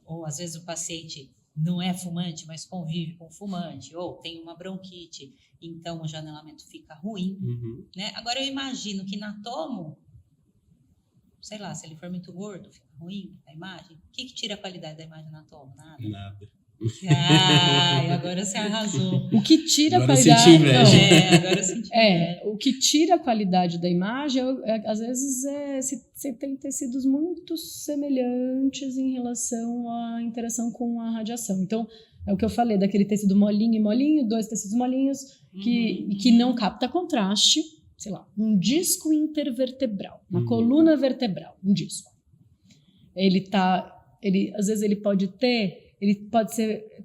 ou às vezes o paciente não é fumante, mas convive com fumante, ou tem uma bronquite, então o janelamento fica ruim, né? Agora, eu imagino que na tomo, sei lá, se ele for muito gordo, fica ruim a imagem. O que tira a qualidade da imagem na tomo? Nada. Agora você arrasou. O que tira agora a qualidade... agora eu senti inveja. O que tira a qualidade da imagem, às vezes, você tem tecidos muito semelhantes em relação à interação com a radiação. Então, é o que eu falei, daquele tecido molinho, 2 tecidos molinhos, que não capta contraste. Sei lá, um disco intervertebral, uma coluna vertebral, um disco. Às vezes ele pode ter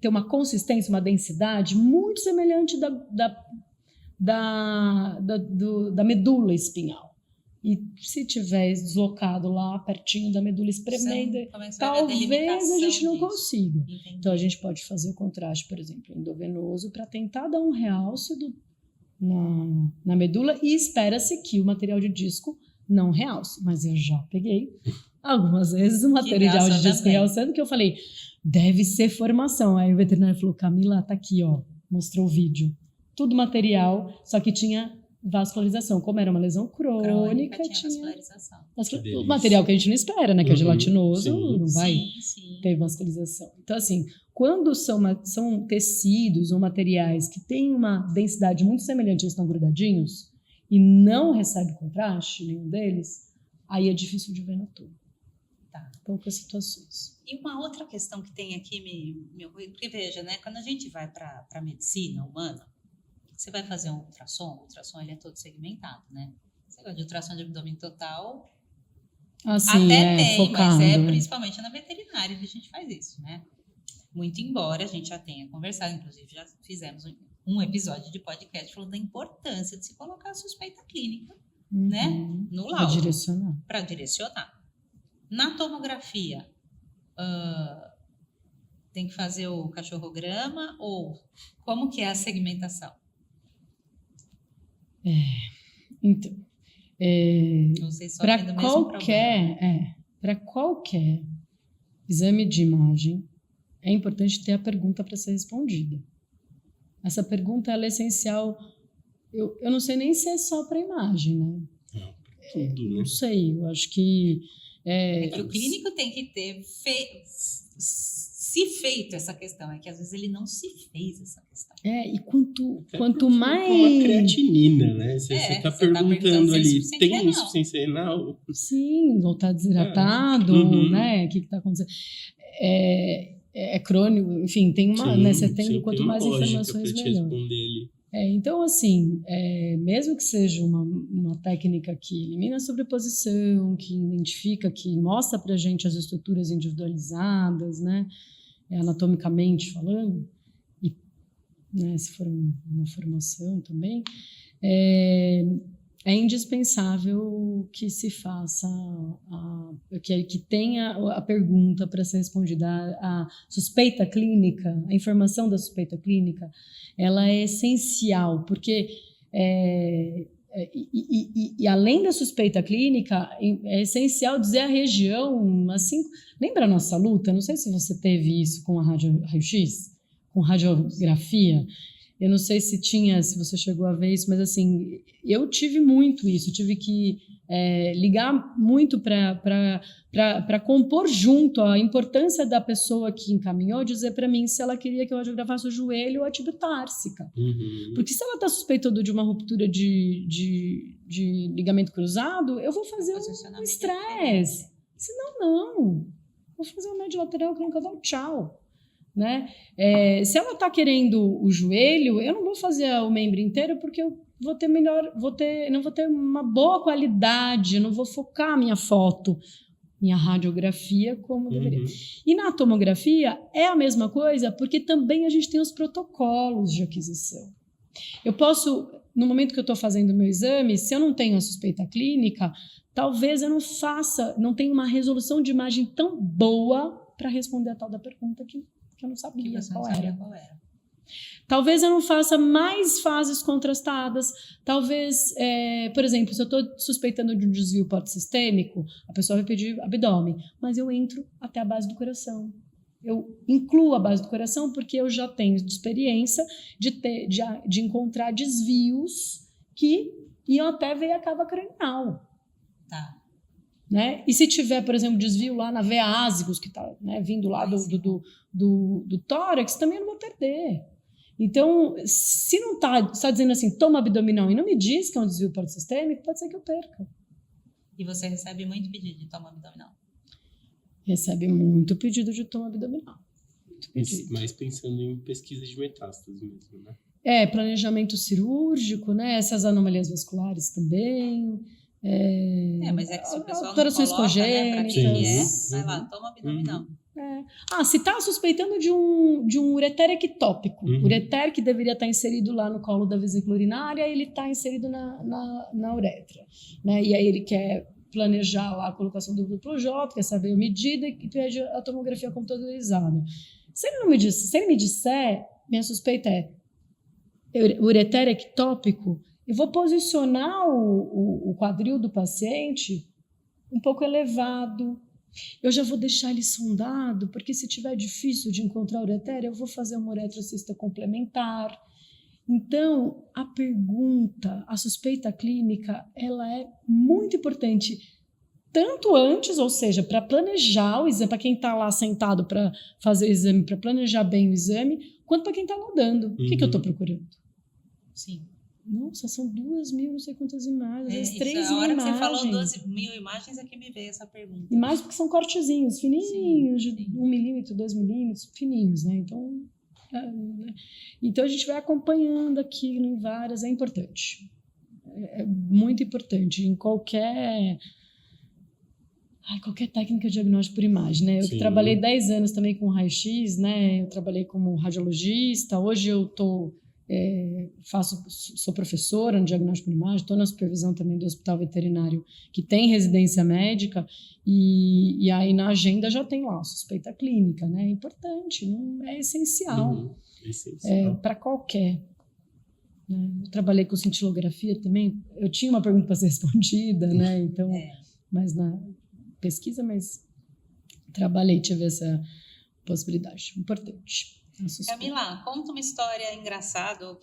uma consistência, uma densidade muito semelhante da medula espinhal. E se tiver deslocado lá pertinho da medula espremendo, talvez a gente não consiga. Entendi. Então a gente pode fazer o contraste, por exemplo, endovenoso, para tentar dar um realce na medula, e espera-se que o material de disco não realço, mas eu já peguei algumas vezes o material de disco realçando, que eu falei, deve ser formação. Aí o veterinário falou, Camila, tá aqui, ó, mostrou o vídeo. Tudo material, só que tinha vascularização. Como era uma lesão crônica, tinha vascularização. O material que a gente não espera, né? Que é gelatinoso, não vai sim. ter vascularização. Então, assim, quando são tecidos ou materiais que têm uma densidade muito semelhante, eles estão grudadinhos, e não recebe contraste, nenhum deles, aí é difícil de ver no tubo. Tá. Poucas situações. E uma outra questão que tem aqui, porque veja, né? Quando a gente vai para a medicina humana, você vai fazer um ultrassom, o ultrassom ele é todo segmentado, né? Você gosta de ultrassom de abdômen total? Assim, até tem, focado, mas né? Principalmente na veterinária que a gente faz isso, né? Muito embora a gente já tenha conversado, inclusive já fizemos um episódio de podcast falando da importância de se colocar a suspeita clínica, né? No laudo. Para direcionar. Na tomografia, tem que fazer o cachorrograma ou como que é a segmentação? Então, para qualquer exame de imagem, é importante ter a pergunta para ser respondida. Essa pergunta ela é essencial. Eu não sei nem se é só para imagem, né? Tudo, né? Não sei, eu acho que... É que o clínico tem que ter se feito essa questão, é que às vezes ele não se fez essa questão. E quanto mais... Uma creatinina, né? Você está perguntando ali, tem insuficiência renal? Sim, ou está desidratado, né? O que está acontecendo? É crônico, enfim, tem uma... né? Você tem quanto mais informações, melhor. Então, assim, mesmo que seja uma técnica que elimina a sobreposição, que identifica, que mostra para a gente as estruturas individualizadas, né, anatomicamente falando, e né, se for uma formação também, é indispensável que se faça, que tenha a pergunta para ser respondida. A suspeita clínica, a informação da suspeita clínica, ela é essencial, porque e além da suspeita clínica, é essencial dizer a região, assim, lembra a nossa luta? Não sei se você teve isso com a raio-x, com radiografia. Eu não sei se você chegou a ver isso, mas assim, eu tive muito isso, eu tive que ligar muito para compor junto a importância da pessoa que encaminhou, dizer para mim se ela queria que eu radiografasse o joelho ou a tibio-társica. Porque se ela está suspeitando de uma ruptura de ligamento cruzado, eu vou fazer um estresse. Senão, não. Vou fazer um médio lateral que nunca dá um tchau. Né? Se ela está querendo o joelho, eu não vou fazer o membro inteiro porque eu vou ter não vou ter uma boa qualidade, eu não vou focar a minha foto, minha radiografia como deveria. E na tomografia é a mesma coisa, porque também a gente tem os protocolos de aquisição. Eu posso, no momento que eu estou fazendo o meu exame, se eu não tenho a suspeita clínica, talvez eu não tenha uma resolução de imagem tão boa para responder a tal da pergunta que eu não sabia qual era. Talvez eu não faça mais fases contrastadas. Talvez, por exemplo, se eu estou suspeitando de um desvio podsistêmico, a pessoa vai pedir abdômen, mas eu entro até a base do coração. Eu incluo a base do coração porque eu já tenho experiência de encontrar desvios que iam até veia cava cranial. Tá. Né? E se tiver, por exemplo, desvio lá na veia ásicos, que está, né, vindo lá do tórax, também eu não vou perder. Então, se não está dizendo assim, toma abdominal e não me diz que é um desvio podsistêmico, pode ser que eu perca. E você recebe muito pedido de toma abdominal? Recebe muito pedido de toma abdominal. Mas pensando em pesquisa de metástases mesmo, né? Planejamento cirúrgico, né? Essas anomalias vasculares também. Mas é que se o pessoal alterações não coloca, né, pra congênitas. vai lá, toma abdominal. Se está suspeitando de um ureter ectópico, ureter que deveria estar inserido lá no colo da vesícula urinária, ele está inserido na uretra, né? E aí ele quer planejar lá a colocação do duplo J, quer saber a medida e pede a tomografia computadorizada. Se ele me disser, minha suspeita é ureter ectópico, eu vou posicionar o quadril do paciente um pouco elevado. Eu já vou deixar ele sondado, porque se tiver difícil de encontrar a uretéria, eu vou fazer uma uretrocista complementar. Então, a pergunta, a suspeita clínica, ela é muito importante, tanto antes, ou seja, para planejar o exame, para quem está lá sentado para fazer o exame, para planejar bem o exame, quanto para quem está rodando. O que eu estou procurando? Sim. Nossa, são 2.000, não sei quantas imagens, às vezes 3.000 imagens. A hora que você falou 12.000 imagens é que me veio essa pergunta. Imagens porque são cortezinhos, fininhos, de 1 milímetro, 2 milímetros, fininhos, né? Então a gente vai acompanhando aquilo em várias, é importante. É muito importante em qualquer técnica de diagnóstico por imagem, né? Eu que trabalhei 10 anos também com raio-x, né? Eu trabalhei como radiologista, hoje eu sou professora no diagnóstico por imagem, estou na supervisão também do hospital veterinário que tem residência médica e aí na agenda já tem lá a suspeita clínica, né? É importante, não é essencial, para qualquer. Né? Eu trabalhei com cintilografia também, eu tinha uma pergunta para ser respondida, né? Então, mas na pesquisa, mas trabalhei, tive essa possibilidade, importante. Camila, conta uma história engraçada ou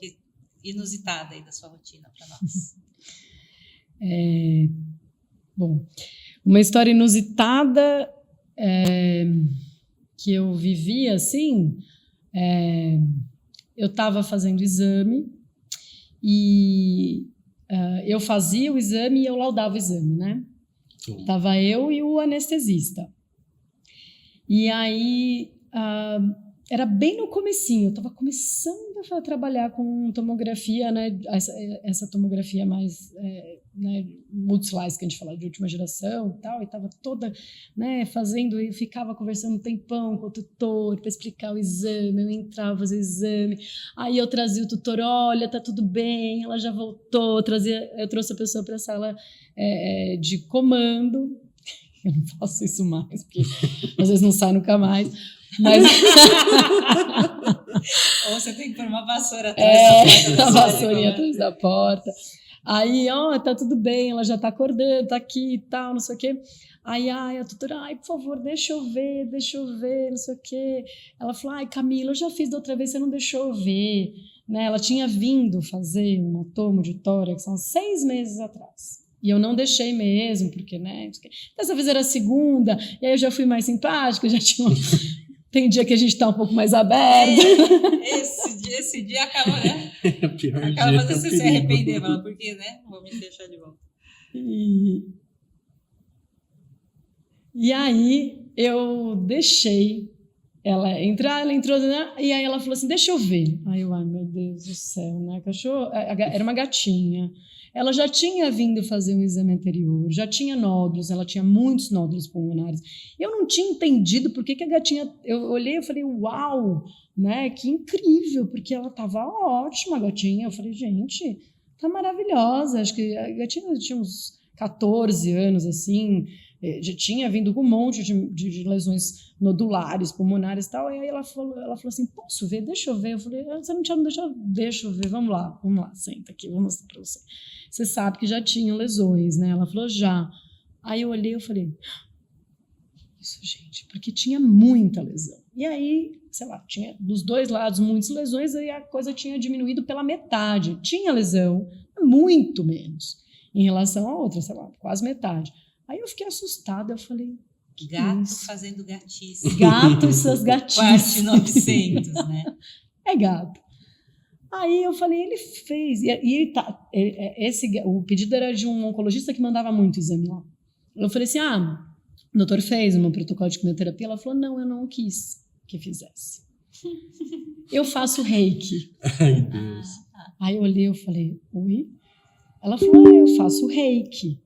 inusitada aí da sua rotina para nós. Bom, uma história inusitada que eu vivi assim, eu estava fazendo exame e eu fazia o exame e eu laudava o exame, né? Tava eu e o anestesista. E aí era bem no comecinho, eu estava começando a trabalhar com tomografia, né, essa tomografia mais né, multislice, que a gente fala de última geração e tal, e estava toda, né, fazendo, e ficava conversando um tempão com o tutor para explicar o exame, eu entrava fazer o exame, aí eu trazia o tutor, olha, tá tudo bem, ela já voltou, eu trouxe a pessoa para a sala de comando, eu não faço isso mais, porque às vezes não sai nunca mais, mas... Ou você tem que pôr uma vassoura atrás da porta. Uma vassourinha atrás da porta. Aí, tá tudo bem, ela já tá acordando, tá aqui e tal, não sei o quê. Aí, a tutora, por favor, deixa eu ver, não sei o quê. Ela falou, Camila, eu já fiz da outra vez, você não deixou eu ver. Né? Ela tinha vindo fazer uma tomo de tórax há uns 6 meses atrás. E eu não deixei mesmo, porque, né? Dessa vez era a segunda, e aí eu já fui mais simpática, já tinha... Tem dia que a gente está um pouco mais aberto. Esse dia acaba, né? Acaba fazendo você se arrepender, fala, porque, né? Vou me deixar de volta. E aí eu deixei ela entrar, ela entrou, né? E aí ela falou assim, deixa eu ver. Aí eu, meu Deus do céu, né? Cachorro, era uma gatinha. Ela já tinha vindo fazer um exame anterior, já tinha nódulos, ela tinha muitos nódulos pulmonares. Eu não tinha entendido por que a gatinha... Eu olhei e falei, uau, né? Que incrível, porque ela estava ótima, a gatinha. Eu falei, gente, tá maravilhosa. Acho que a gatinha tinha uns 14 anos, assim, já tinha vindo com um monte de lesões nodulares, pulmonares e tal. E aí ela falou assim, posso ver? Deixa eu ver. Eu falei, você não tinha me deixado? Deixa eu ver, vamos lá, senta aqui, vou mostrar para você. Você sabe que já tinham lesões, né? Ela falou, já. Aí eu olhei e falei, isso, gente, porque tinha muita lesão. E aí, sei lá, tinha dos dois lados muitas lesões, aí a coisa tinha diminuído pela metade. Tinha lesão, muito menos, em relação a outra, sei lá, quase metade. Aí eu fiquei assustada, eu falei... Gato fazendo gatice. Gato e suas gatices. Parte 900, né? É gato. Aí eu falei, ele fez. O pedido era de um oncologista que mandava muito exame lá. Eu falei assim, o doutor fez um protocolo de quimioterapia. Ela falou, não, eu não quis que fizesse. Eu faço reiki. Ai, Deus. Aí eu olhei, eu falei, oi? Ela falou, eu faço reiki.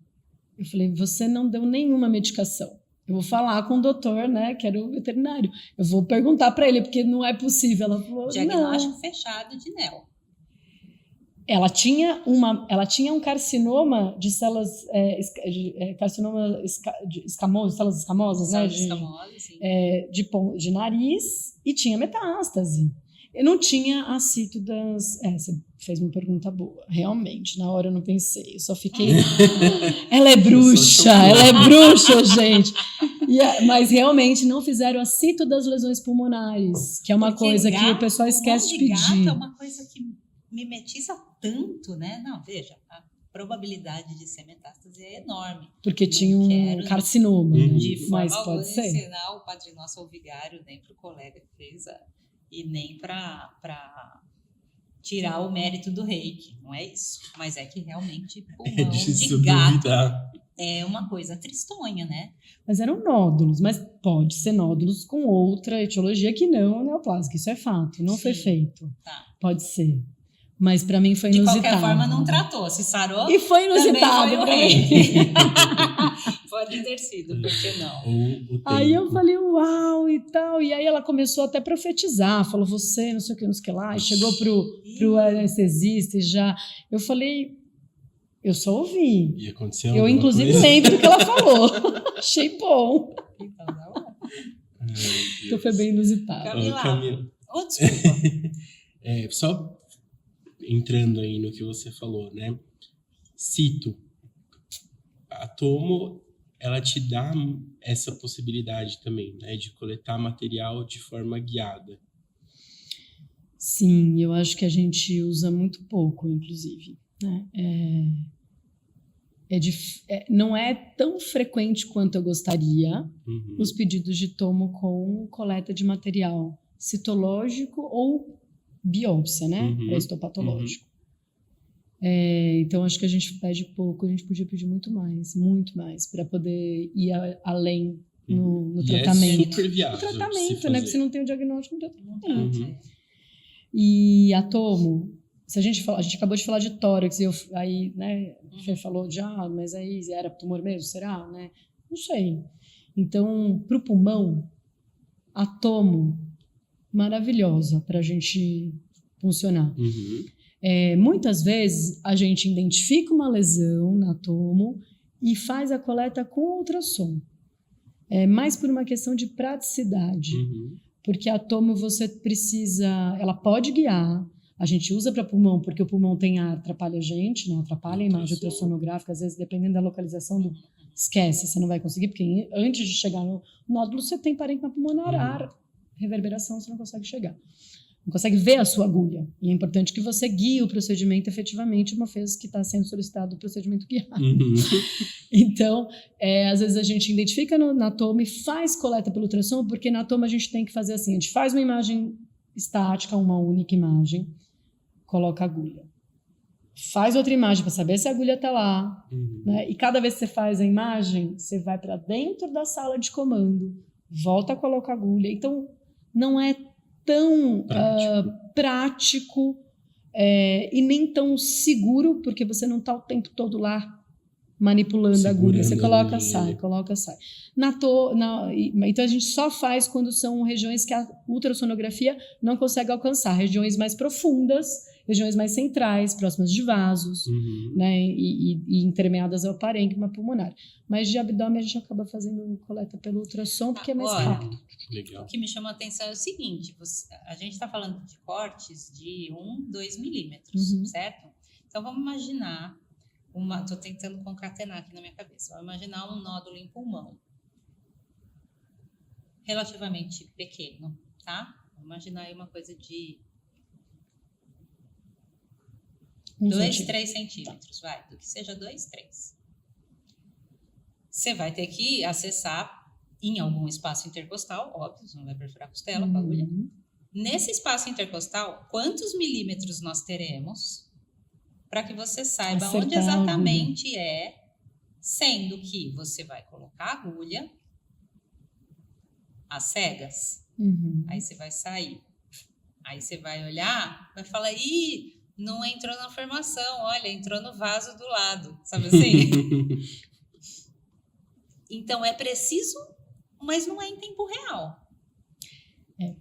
Eu falei, você não deu nenhuma medicação. Eu vou falar com o doutor, né, que era o veterinário. Eu vou perguntar para ele, porque não é possível. Ela falou, diagnóstico fechado de NEL. Ela tinha um carcinoma de células, carcinoma escamoso, células escamosas, né? Escamosas, sim. De nariz, e tinha metástase. Eu não tinha a cito das... Você fez uma pergunta boa. Realmente, na hora eu não pensei. Eu só fiquei... ela é bruxa, gente. Mas realmente não fizeram a cito das lesões pulmonares, que é uma coisa que o pessoal esquece de pedir. Gato é uma coisa que mimetiza tanto, né? Não, veja, a probabilidade de ser metástase é enorme. Porque tinha um carcinoma, né? De forma mas pode ser. ensinar o Padre Nosso ao vigário, nem para o colega que fez e nem para tirar o mérito do reiki, não é isso. Mas é que realmente pulmão de gato é uma coisa tristonha, né? Mas eram nódulos, mas pode ser nódulos com outra etiologia que não a neoplásica, isso é fato, não foi feito. Tá. Pode ser. Mas para mim foi inusitado. De qualquer forma, não tratou. Se sarou, e foi inusitado. Também foi o reiki. Pode ter sido, por que não? Aí eu falei, uau, e tal. E aí ela começou até a profetizar. Falou, você, não sei o que lá. E chegou pro anestesista e já... Eu falei, eu só ouvi. E aconteceu eu, inclusive, lembro do que ela falou. Achei bom. Então, não. Então foi bem inusitado. Camila. Desculpa. Só entrando aí no que você falou, né? Cito. A Tomo, ela te dá essa possibilidade também, né? De coletar material de forma guiada. Sim, eu acho que a gente usa muito pouco, inclusive. Né? Não é tão frequente quanto eu gostaria os pedidos de tomo com coleta de material citológico ou biópsia, né? Para histopatológico. Então, acho que a gente pede pouco, a gente podia pedir muito mais, para poder ir além no tratamento. É super viável. No tratamento, né? Porque se não tem o diagnóstico, não tem o tratamento. E a tomo, se a gente acabou de falar de tórax, e aí, né, você falou de, mas aí era tumor mesmo, será, né? Não sei. Então, para o pulmão, a tomo, maravilhosa para a gente funcionar. Muitas vezes, a gente identifica uma lesão na tomo e faz a coleta com ultrassom. Mais por uma questão de praticidade. Porque a tomo você precisa... Ela pode guiar. A gente usa para pulmão, porque o pulmão tem ar, atrapalha a gente, né? Atrapalha a imagem ultrassonográfica. Às vezes, dependendo da localização, esquece, você não vai conseguir, porque antes de chegar no nódulo, você tem parênquima pulmonar, ar, reverberação, você não consegue chegar. Não consegue ver a sua agulha. E é importante que você guie o procedimento efetivamente, uma vez que está sendo solicitado o procedimento guiado. Então, às vezes a gente identifica na toma e faz coleta pelo ultrassom, porque na toma a gente tem que fazer assim, a gente faz uma imagem estática, uma única imagem, coloca a agulha. Faz outra imagem para saber se a agulha está lá. Né? E cada vez que você faz a imagem, você vai para dentro da sala de comando, volta a colocar a agulha. Então, não é tão prático e nem tão seguro, porque você não está o tempo todo lá manipulando a agulha. Você coloca, sai, coloca, sai. Então, a gente só faz quando são regiões que a ultrassonografia não consegue alcançar. Regiões mais profundas, regiões mais centrais, próximas de vasos, né, e intermeadas ao parênquima pulmonar. Mas de abdômen a gente acaba fazendo coleta pelo ultrassom, porque é mais rápido. Legal. O que me chama a atenção é o seguinte, a gente está falando de cortes de 2 milímetros, certo? Então vamos imaginar, estou tentando concatenar aqui na minha cabeça, vamos imaginar um nódulo em pulmão, relativamente pequeno, tá? Vamos imaginar aí uma coisa de 2, 3 centímetros, vai, do que seja 2, 3. Você vai ter que acessar em algum espaço intercostal, óbvio, você não vai perfurar a costela com a agulha. Nesse espaço intercostal, quantos milímetros nós teremos para que você saiba onde exatamente sendo que você vai colocar a agulha às cegas. Aí você vai sair. Aí você vai olhar, vai falar, não entrou na formação, olha, entrou no vaso do lado, sabe assim? Então, é preciso, mas não é em tempo real.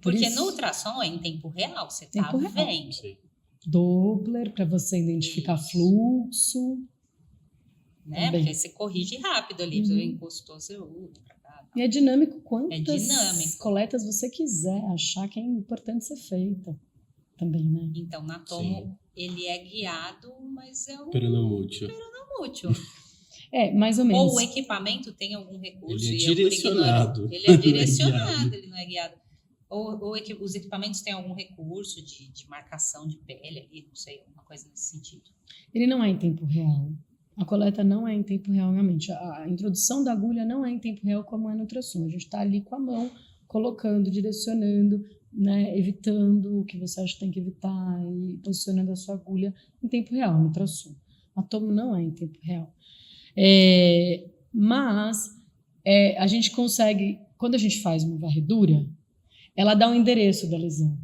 Porque no ultrassom é em tempo real, você está vendo. Doppler, para você identificar fluxo. Né? Porque você corrige rápido ali, você encostou, você pra cá. E é dinâmico quantas coletas você quiser achar que é importante ser feita. também, né? Então, na tomo, ele é guiado, mas é um Pero não mútil. útil. Mais ou menos. Ou o equipamento tem algum recurso. Ele é e eu, por direcionado. ignorância, ele é Não é direcionado, guiado. ele não é guiado. Ou os equipamentos têm algum recurso de marcação de pele ali, não sei, alguma coisa nesse sentido. Ele não é em tempo real. A coleta não é em tempo real, realmente. A introdução da agulha não é em tempo real como é no ultrassom. A gente está ali com a mão, colocando, direcionando, né, evitando o que você acha que tem que evitar e posicionando a sua agulha em tempo real no ultrassom. A tomo não é em tempo real. Mas a gente consegue, quando a gente faz uma varredura, ela dá um endereço da lesão.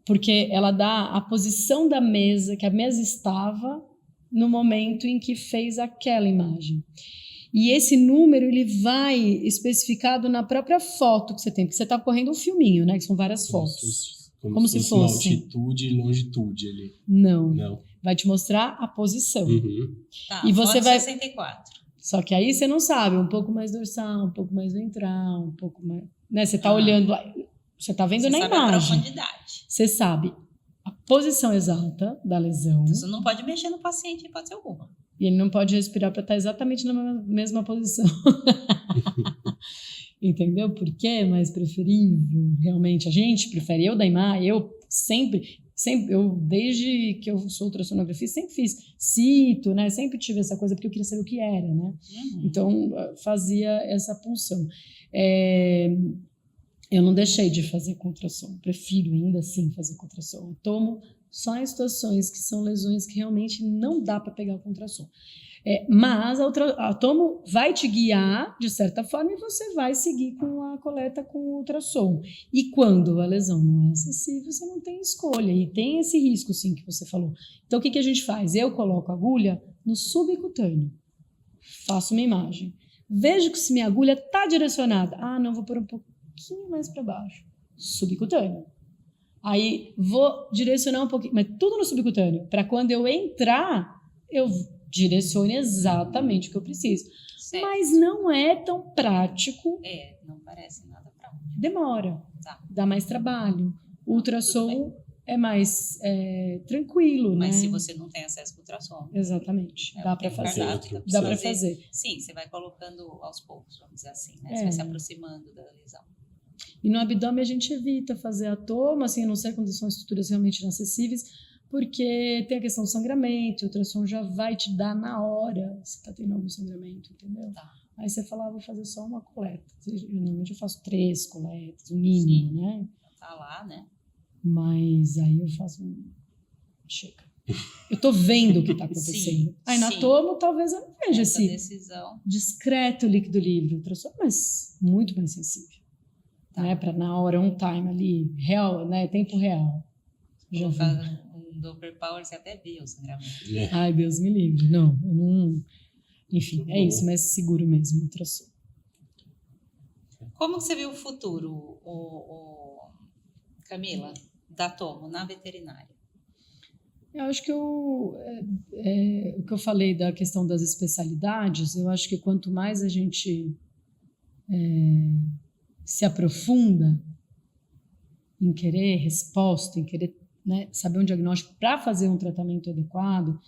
Porque ela dá a posição da mesa, que a mesa estava no momento em que fez aquela imagem. E esse número ele vai especificado na própria foto que você tem, porque você está correndo um filminho, né? Que são várias fotos. Como se fosse uma altitude e longitude ali. Não. Vai te mostrar a posição. Uhum. Tá, E você vai 64. Só que aí você não sabe, um pouco mais dorsal, um pouco mais ventral, um pouco mais, né? Você está olhando lá, você está vendo Você na sabe imagem. a profundidade. Você sabe a posição exata da lesão. Então, você não pode mexer no paciente em hipótese alguma. E ele não pode respirar para estar exatamente na mesma posição. Entendeu? Por que é mais preferível? Realmente, a gente prefere. Eu, Daimar, eu sempre, eu desde que eu sou ultrassonografista, sempre fiz cito, né? Sempre tive essa coisa, porque eu queria saber o que era, né? Uhum. Então, fazia essa punção. Eu não deixei de fazer contração, prefiro ainda assim fazer contração. Eu tomo só em situações que são lesões que realmente não dá para pegar o contração. Mas a tomo vai te guiar de certa forma e você vai seguir com a coleta com o ultrassom. E quando a lesão não é acessível, você não tem escolha e tem esse risco sim que você falou. Então o que a gente faz? Eu coloco a agulha no subcutâneo, faço uma imagem, vejo que se minha agulha está direcionada, não, vou pôr um pouquinho mais para baixo, subcutâneo. Aí vou direcionar um pouquinho, mas tudo no subcutâneo, para quando eu entrar, eu direcione exatamente o que eu preciso. Certo. Mas não é tão prático. Não parece nada prático. Demora, Tá. dá mais trabalho. O ultrassom é mais tranquilo, Mas né? se você não tem acesso ao ultrassom. Exatamente, dá para fazer. Dá para fazer. Sim, você vai colocando aos poucos, vamos dizer assim, né? Você vai se aproximando da lesão. E no abdômen a gente evita fazer a toma, assim, a não ser quando são estruturas realmente inacessíveis, porque tem a questão do sangramento, o ultrassom já vai te dar na hora se está tendo algum sangramento, entendeu? Tá. Aí você fala, vou fazer só uma coleta. Normalmente eu faço 3 coletas, o mínimo, sim, né? Tá lá, né? Mas aí eu faço chega. Eu tô vendo o que está acontecendo. Sim, aí na tomo, talvez eu não veja esse decisão. discreto líquido livre, ultrassom, mas muito mais sensível. Tá. Né? Para na hora, um time ali, real, né? Tempo real. Já Colocar um Doppler Power, você até vê o sangramento. Ai, Deus me livre. Não, eu não. Enfim, é isso, mas seguro mesmo, ultrassom. Como você viu o futuro, Camila, da tomo na veterinária? Eu acho que o que eu falei da questão das especialidades, eu acho que quanto mais a gente se aprofunda em querer resposta, em querer, né, saber um diagnóstico para fazer um tratamento adequado,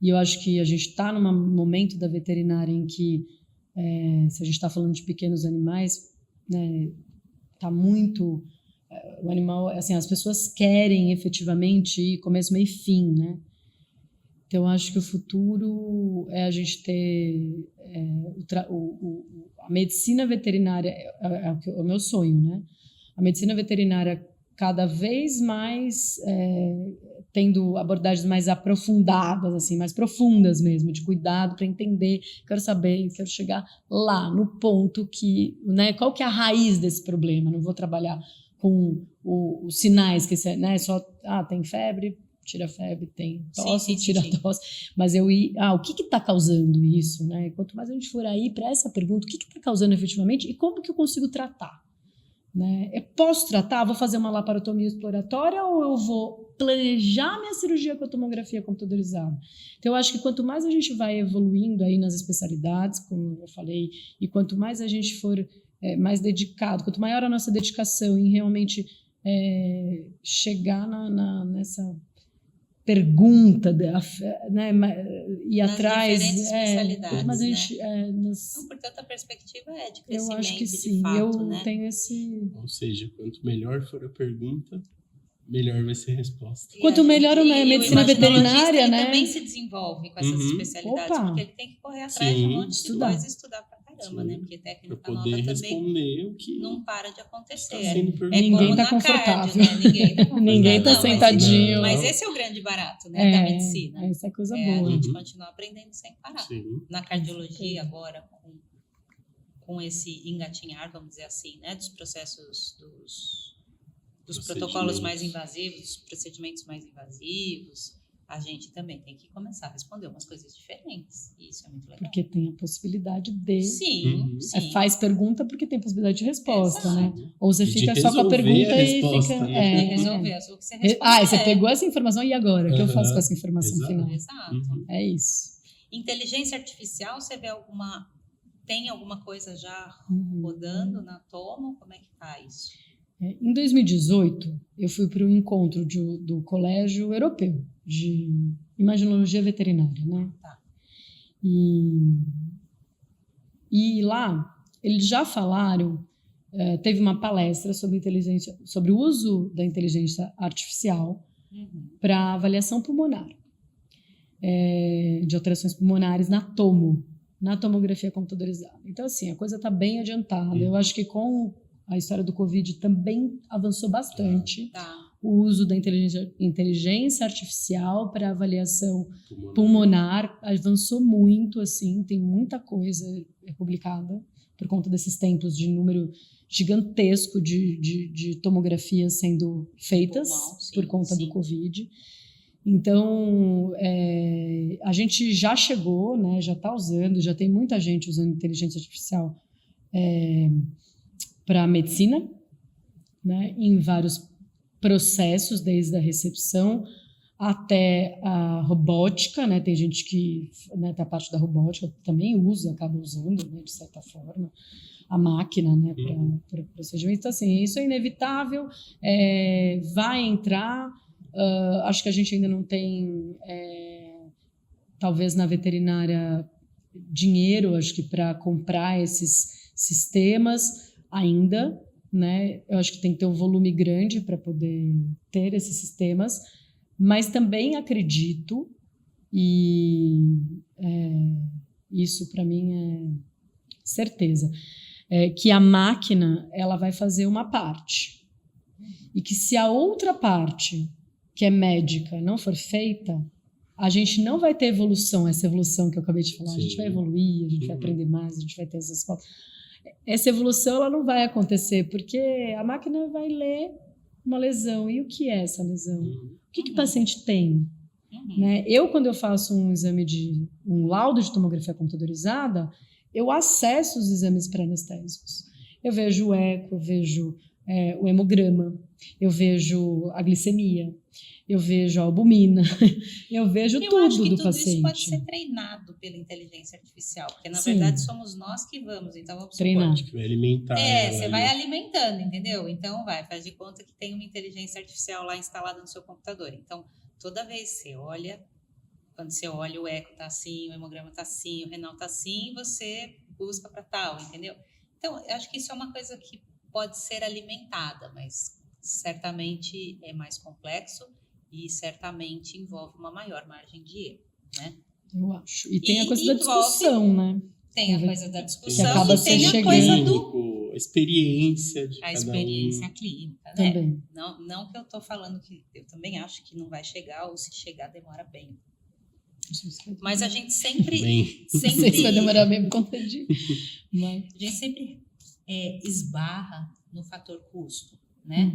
e eu acho que a gente está num momento da veterinária em que, se a gente está falando de pequenos animais, né, tá muito... o animal, assim, as pessoas querem efetivamente ir começo, meio e fim, né? Então, eu acho que o futuro é a gente ter a medicina veterinária, é o meu sonho, né? A medicina veterinária cada vez mais tendo abordagens mais aprofundadas, assim, mais profundas mesmo, de cuidado para entender, quero saber, quero chegar lá, no ponto que, né, qual que é a raiz desse problema? Não vou trabalhar com os sinais, que né, só, tem febre, tira febre, tem tosse, tira tosse, mas o que está causando isso, né? Quanto mais a gente for aí para essa pergunta, o que está causando efetivamente e como que eu consigo tratar, né? Eu posso tratar, vou fazer uma laparotomia exploratória ou eu vou planejar minha cirurgia com a tomografia computadorizada? Então, eu acho que quanto mais a gente vai evoluindo aí nas especialidades, como eu falei, e quanto mais a gente for mais dedicado, quanto maior a nossa dedicação em realmente chegar nessa pergunta, né, ir Nas atrás. diferentes especialidades, mas a né? gente, Então, portanto, a perspectiva é de crescimento, eu acho que de sim. fato, Eu né? tenho esse. Ou seja, quanto melhor for a pergunta, melhor vai ser a resposta. Quanto melhor a medicina veterinária, ele né? também se desenvolve com essas especialidades, Opa. porque ele tem que correr atrás de um monte de coisa e estudar pra caramba, Sim. né? Porque Para técnica poder nova também responder o que não para de acontecer. está sendo perguntado. Ninguém como tá na confortável. cardio, né? Ninguém tá confortável. Ninguém tá Não, sentadinho. Mas esse é o grande barato, né? Da medicina. Essa é coisa A boa. gente continuar aprendendo sem parar. Sim. Na cardiologia agora, com esse engatinhar, vamos dizer assim, né? Dos processos dos protocolos mais invasivos, dos procedimentos mais invasivos, a gente também tem que começar a responder umas coisas diferentes. E isso é muito legal. Porque tem a possibilidade de... Sim, sim. Faz pergunta porque tem possibilidade de resposta, Exato. né? Ou você fica de só com a pergunta a e resposta, fica... né? De resolver o que você responde. Você pegou essa informação e agora? O que eu faço com essa informação Exato. final? Exato. É isso. Inteligência artificial, você vê tem alguma coisa já rodando na Tomo? Como é que tá isso? Em 2018, eu fui para o encontro do Colégio Europeu de Imaginologia Veterinária, né? Tá. E lá, eles já falaram, teve uma palestra sobre o uso da inteligência artificial para avaliação pulmonar, de alterações pulmonares na Tomo, na tomografia computadorizada. Então, assim, a coisa está bem adiantada. Eu acho que com a história do Covid também avançou bastante. O uso da inteligência artificial para avaliação pulmonar avançou muito, assim, tem muita coisa publicada por conta desses tempos de número gigantesco de tomografias sendo feitas por conta do Covid. Então, a gente já chegou, né, já está usando, já tem muita gente usando inteligência artificial para a medicina, né, em vários processos, desde a recepção até a robótica, né, tem gente que, né, tem a parte da robótica também acaba usando, né, de certa forma, a máquina, né, para procedimento. Então, assim, isso é inevitável, vai entrar. Acho que a gente ainda não tem, talvez na veterinária, dinheiro, acho que para comprar esses sistemas ainda, né? Eu acho que tem que ter um volume grande para poder ter esses sistemas, mas também acredito, e isso para mim é certeza, que a máquina ela vai fazer uma parte, e que se a outra parte, que é médica, não for feita, a gente não vai ter evolução, essa evolução que eu acabei de falar. Sim. A gente vai evoluir, a gente vai aprender mais, a gente vai ter as respostas. Essa evolução ela não vai acontecer, porque a máquina vai ler uma lesão. E o que é essa lesão? O que o paciente tem? Né? Quando eu faço um laudo de tomografia computadorizada, eu acesso os exames pré-anestésicos. Eu vejo o eco, eu vejo o hemograma, eu vejo a glicemia, eu vejo a albumina, eu vejo tudo do paciente. Eu acho que tudo isso pode ser treinado pela inteligência artificial, porque na verdade somos nós que vamos, então vamos treinar. Que vai alimentar. Você vai alimentando, entendeu? Então faz de conta que tem uma inteligência artificial lá instalada no seu computador. Então, toda vez que você olha, quando você olha o eco tá assim, o hemograma tá assim, o renal tá assim, você busca para tal, entendeu? Então, eu acho que isso é uma coisa que pode ser alimentada, mas certamente é mais complexo e certamente envolve uma maior margem de erro, né? Eu acho. E tem a coisa da discussão, né? Tem a coisa da discussão que acaba e tem a coisa a experiência de a experiência clínica, né? Também. Não que eu estou falando que eu também acho que não vai chegar, ou se chegar demora bem. Mas a gente sempre Não sei se vai demorar bem para confundir. A gente sempre esbarra no fator custo, né?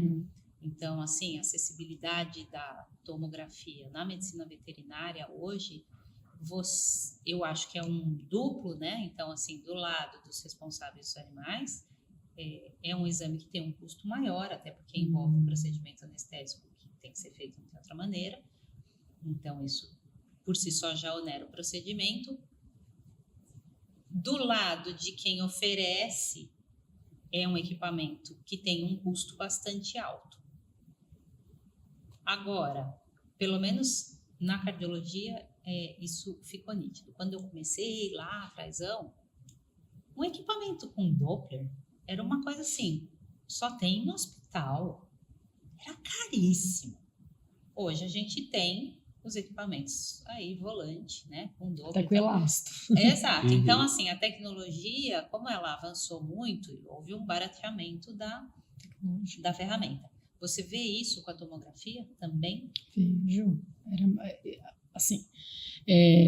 Então, assim, a acessibilidade da tomografia na medicina veterinária hoje, eu acho que é um duplo, né? Então, assim, do lado dos responsáveis dos animais, é um exame que tem um custo maior, até porque envolve um procedimento anestésico que tem que ser feito de outra maneira. Então, isso por si só já onera o procedimento. Do lado de quem oferece, é um equipamento que tem um custo bastante alto, Agora, pelo menos na cardiologia, isso ficou nítido. Quando eu comecei lá atrásão, um equipamento com Doppler era uma coisa assim, só tem no hospital. Era caríssimo. Hoje a gente tem os equipamentos aí, volante, né? Com Doppler. Até com elasto. Exato. Então, assim, a tecnologia, como ela avançou muito, houve um barateamento da ferramenta. Você vê isso com a tomografia também? Vejo. Assim,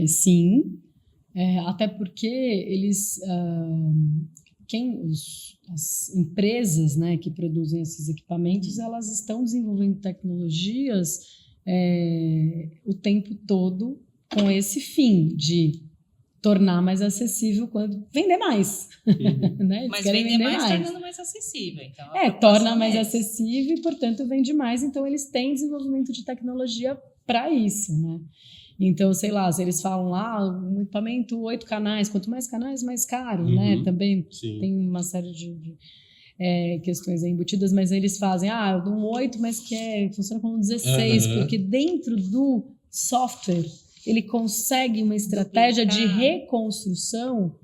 sim, até porque eles, as empresas, né, que produzem esses equipamentos, elas estão desenvolvendo tecnologias o tempo todo com esse fim de tornar mais acessível quando vender mais. Né? Mas vender mais tornando mais acessível. Então, torna mais acessível e, portanto, vende mais. Então, eles têm desenvolvimento de tecnologia para isso, né? Então, sei lá, se eles falam lá, um equipamento 8 canais, quanto mais canais, mais caro, né? Também tem uma série de questões aí embutidas, mas eles fazem, um 8, mas que funciona como 16, porque dentro do software ele consegue uma estratégia de reconstrução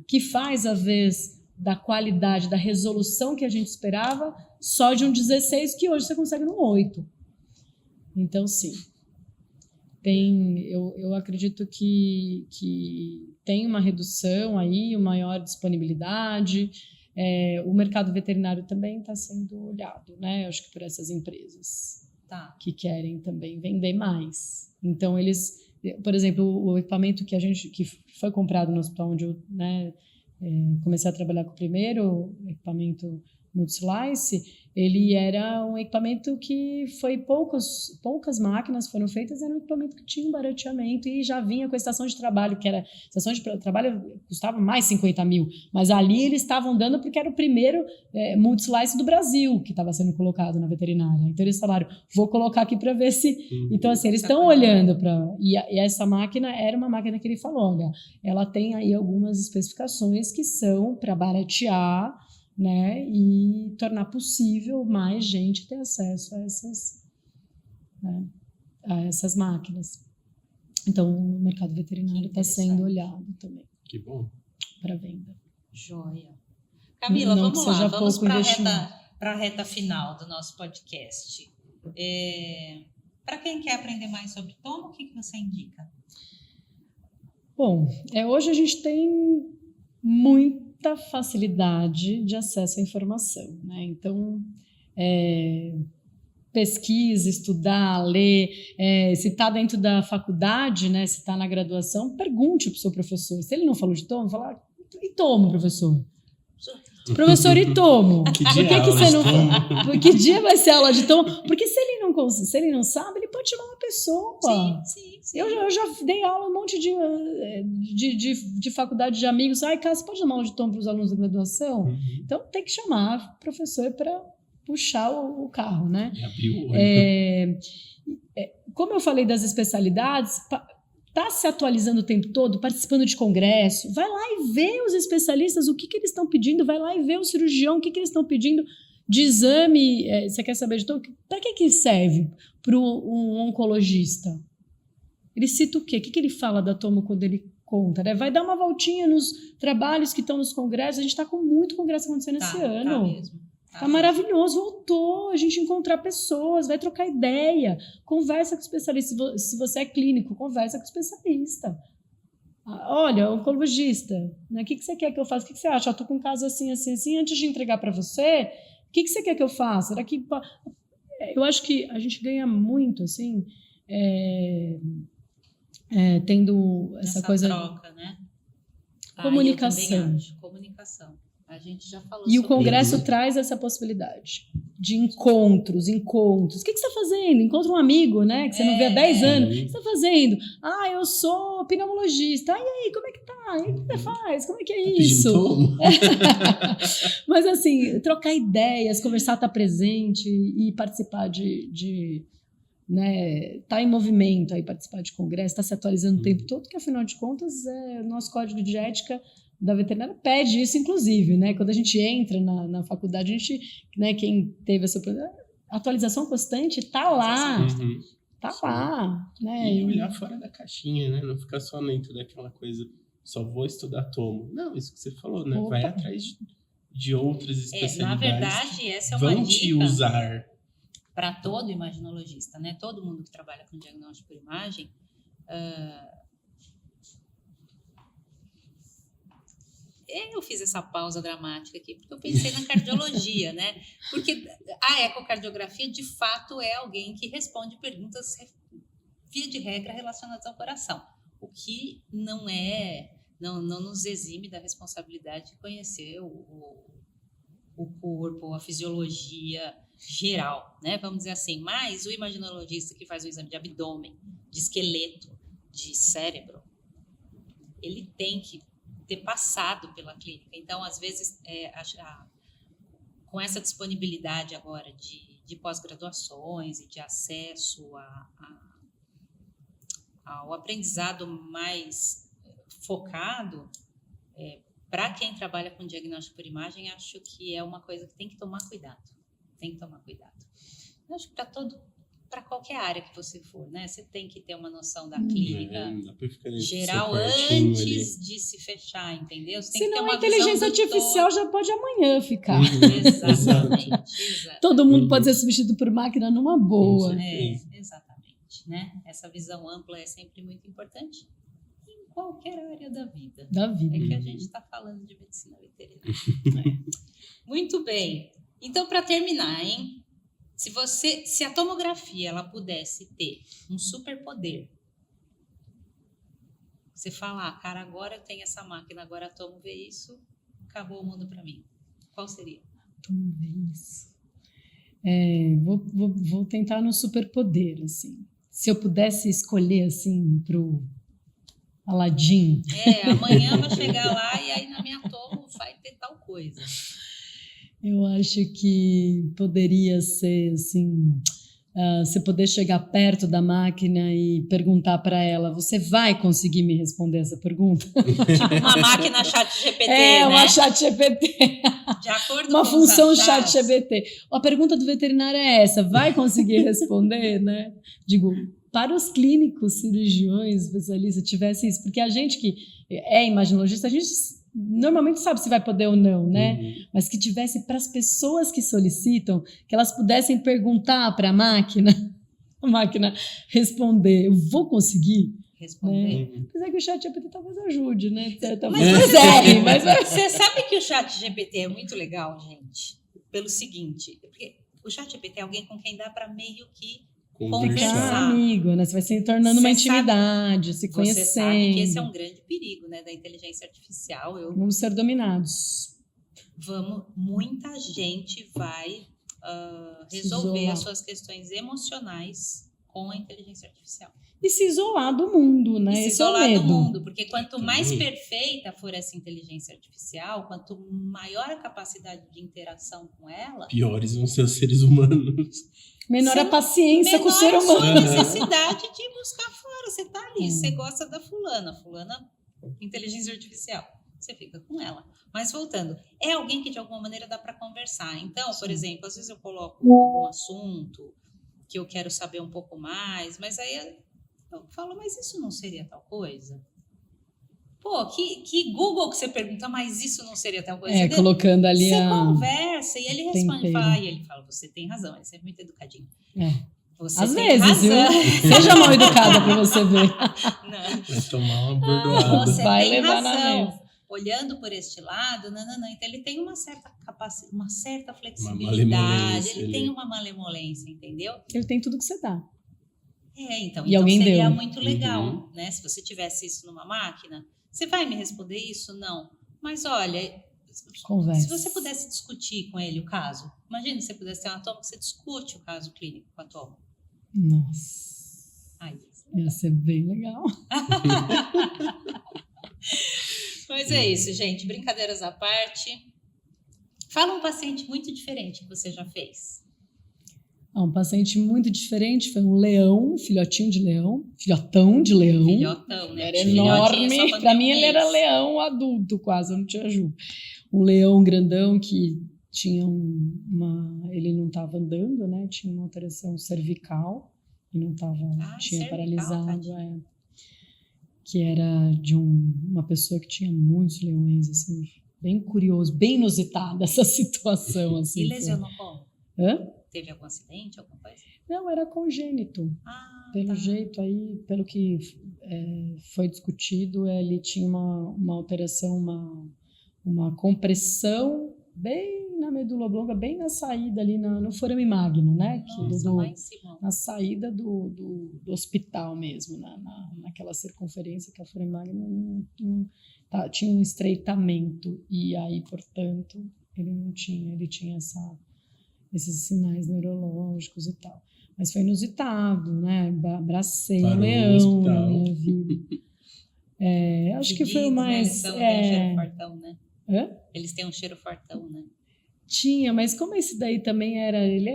que faz a vez da qualidade, da resolução que a gente esperava só de um 16, que hoje você consegue no 8. Então, sim. Eu acredito que tem uma redução aí, uma maior disponibilidade. O mercado veterinário também está sendo olhado, né? Eu acho que por essas empresas que querem também vender mais. Então, eles... Por exemplo, o equipamento que foi comprado no hospital onde eu comecei a trabalhar com o primeiro equipamento Multislice, ele era um equipamento que foi poucas máquinas foram feitas, era um equipamento que tinha um barateamento e já vinha com a estação de trabalho, que era estação de trabalho custava mais 50 mil, mas ali eles estavam dando porque era o primeiro Multislice do Brasil que estava sendo colocado na veterinária. Então eles falaram, vou colocar aqui para ver se... Então assim, eles estão olhando para... E essa máquina era uma máquina que ele falou, olha, ela tem aí algumas especificações que são para baratear, né, e tornar possível mais gente ter acesso a essas máquinas. Então, o mercado veterinário está sendo olhado também. Que bom. Para venda. Joia. Camila, vamos lá. Vamos para a reta final do nosso podcast. Para quem quer aprender mais sobre tomo, o que você indica? Bom, hoje a gente tem muita facilidade de acesso à informação, né? Então, pesquisa, estudar, ler, se está dentro da faculdade, né? Se está na graduação, pergunte para o seu professor. Se ele não falou de tomo, fala, e tomo, professor? Professor, e tomo? Que dia vai ser aula de tomo? Porque se ele não sabe, ele pode chamar uma pessoa. Sim. Eu já dei aula um monte de faculdade de amigos. Cara, você pode dar uma aula de tomo para os alunos da graduação? Então, tem que chamar o professor para puxar o carro, né? E abrir o olho. Como eu falei das especialidades... Está se atualizando o tempo todo, participando de congresso, vai lá e vê os especialistas, o que eles estão pedindo, vai lá e vê o cirurgião, o que eles estão pedindo de exame, você quer saber de tudo? Para que serve para um oncologista? Ele cita o quê? O que ele fala da tomo quando ele conta? Né? Vai dar uma voltinha nos trabalhos que estão nos congressos, a gente está com muito congresso acontecendo esse ano. Tá mesmo. Tá maravilhoso, voltou a gente encontrar pessoas, vai trocar ideia, conversa com o especialista. Se você é clínico, conversa com o especialista. Olha, oncologista, né? O que você quer que eu faça? O que você acha? Eu tô com um caso assim, antes de entregar para você, o que você quer que eu faça? Eu acho que a gente ganha muito, assim, tendo essa coisa... troca, né? Comunicação. Eu também acho. Comunicação. A gente já falou E o Congresso traz essa possibilidade de encontros. O que você está fazendo? Encontra um amigo, né? Que você não vê há 10 anos. O que você está fazendo? Eu sou pneumologista. E aí, como é que tá? E o que você faz? Como é que é isso? Mas assim, trocar ideias, conversar, estar presente e participar né, tá em movimento, aí participar de congresso, está se atualizando o tempo todo, que afinal de contas, o nosso código de ética da veterinária pede isso, inclusive, né? Quando a gente entra na faculdade, a gente, né, quem teve essa oportunidade, atualização constante tá lá. Uhum. Tá lá, né? E olhar fora da caixinha, né? Não ficar só dentro daquela coisa, só vou estudar tomo. Não, isso que você falou, né? Opa. Vai atrás de outras especialidades. Na verdade, essa é uma vão te dica usar. para todo imaginologista, né? Todo mundo que trabalha com diagnóstico por imagem. Eu fiz essa pausa dramática aqui porque eu pensei na cardiologia, né? Porque a ecocardiografia, de fato, é alguém que responde perguntas, via de regra, relacionadas ao coração. O que não nos exime da responsabilidade de conhecer o corpo, a fisiologia geral, né? Vamos dizer assim. Mas o imaginologista que faz o exame de abdômen, de esqueleto, de cérebro, ele tem que ter passado pela clínica. Então, às vezes, com essa disponibilidade agora de pós-graduações e de acesso ao aprendizado mais focado, para quem trabalha com diagnóstico por imagem, acho que é uma coisa que tem que tomar cuidado. Tem que tomar cuidado. Eu acho que para qualquer área que você for, né? Você tem que ter uma noção da clínica geral antes de se fechar, entendeu? Você tem que ter uma a inteligência artificial já pode amanhã ficar. Exatamente. Todo mundo pode ser substituído por máquina numa boa. Exatamente, né? Essa visão ampla é sempre muito importante em qualquer área da vida. É que a gente está falando de medicina veterinária. Muito bem. Então, para terminar, hein? Se a tomografia ela pudesse ter um superpoder, você fala, cara, agora eu tenho essa máquina, agora a tomo vê isso, acabou o mundo para mim. Qual seria? Tomo vê isso. Vou tentar no superpoder, assim. Se eu pudesse escolher, assim, pro Aladim. Amanhã vai chegar lá e aí na minha tomo vai ter tal coisa. Eu acho que poderia ser, assim, você poder chegar perto da máquina e perguntar para ela, você vai conseguir me responder essa pergunta? Tipo uma máquina ChatGPT, né? Uma ChatGPT. De acordo uma com função ChatGPT. A pergunta do veterinário é essa, vai conseguir responder, né? Digo, para os clínicos, cirurgiões, especialistas, tivesse isso, porque a gente que é imaginologista, a gente normalmente sabe se vai poder ou não, né? Mas que tivesse para as pessoas que solicitam, que elas pudessem perguntar para a máquina responder. Eu vou conseguir responder. Né? Apesar que o ChatGPT talvez ajude, né? Mas você sabe que o ChatGPT é muito legal, gente, pelo seguinte, porque o ChatGPT é alguém com quem dá para meio que conversar. Amigo, né? Você vai se tornando uma intimidade, se conhecendo. Você sabe que esse é um grande perigo, né, da inteligência artificial. Vamos ser dominados. Muita gente vai resolver as suas questões emocionais com a inteligência artificial. E se isolar do mundo, né? E se isolar do mundo, porque quanto mais perfeita for essa inteligência artificial, quanto maior a capacidade de interação com ela, piores vão ser os seres humanos. Menor a paciência com o ser humano. Menor a sua necessidade de buscar fora. Você tá ali, você gosta da fulana, inteligência artificial. Você fica com ela. Mas voltando, é alguém que de alguma maneira dá para conversar. Então, por exemplo, às vezes eu coloco um assunto que eu quero saber um pouco mais, mas aí eu falo, mas isso não seria tal coisa? Pô, que Google que você pergunta, mas isso não seria tal coisa? Colocando ali você conversa e ele responde, e ele fala, você tem razão, ele é sempre muito educadinho. Você às tem vezes, razão. Viu? Seja mal educada para você ver. Não. Vai tomar uma bordoada. Você vai tem levar razão. na mesa. Olhando por este lado, não. Então ele tem uma certa capacidade, uma certa flexibilidade, ele tem uma malemolência, entendeu? Ele tem tudo que você dá. Então alguém seria deu. muito legal, né? Se você tivesse isso numa máquina, você vai me responder isso? Não. Mas olha, conversa. Se você pudesse discutir com ele o caso, imagina se você pudesse ter uma toma que você discute o caso clínico com a toma. Nossa. Ia ser bem legal. Mas é isso, gente. Brincadeiras à parte. Fala um paciente muito diferente que você já fez. Um paciente muito diferente foi um leão, filhotão de leão. Filhotão, né? Era enorme. Para mim ele era leão adulto quase, eu não tinha julgo. Um leão grandão que tinha ele não estava andando, né? Tinha uma alteração cervical e não estava, tinha cervical, paralisado, que era de uma pessoa que tinha muitos leões, assim, bem curioso, bem inusitada essa situação, assim. E lesionou como? Teve algum acidente, alguma coisa? Não, era congênito. Pelo jeito aí, pelo que foi discutido, ele tinha uma alteração, uma compressão bem na medula oblonga, bem na saída ali no forame magno, né? Na saída do hospital mesmo, naquela circunferência que a forame magno tinha um estreitamento e aí, portanto, ele tinha esses sinais neurológicos e tal. Mas foi inusitado, né? Abracei um leão na minha vida. Acho que foi o mais... Né? Eles têm um cheiro fortão, né? Eles têm um cheiro fortão, né? Tinha, mas como esse daí também ele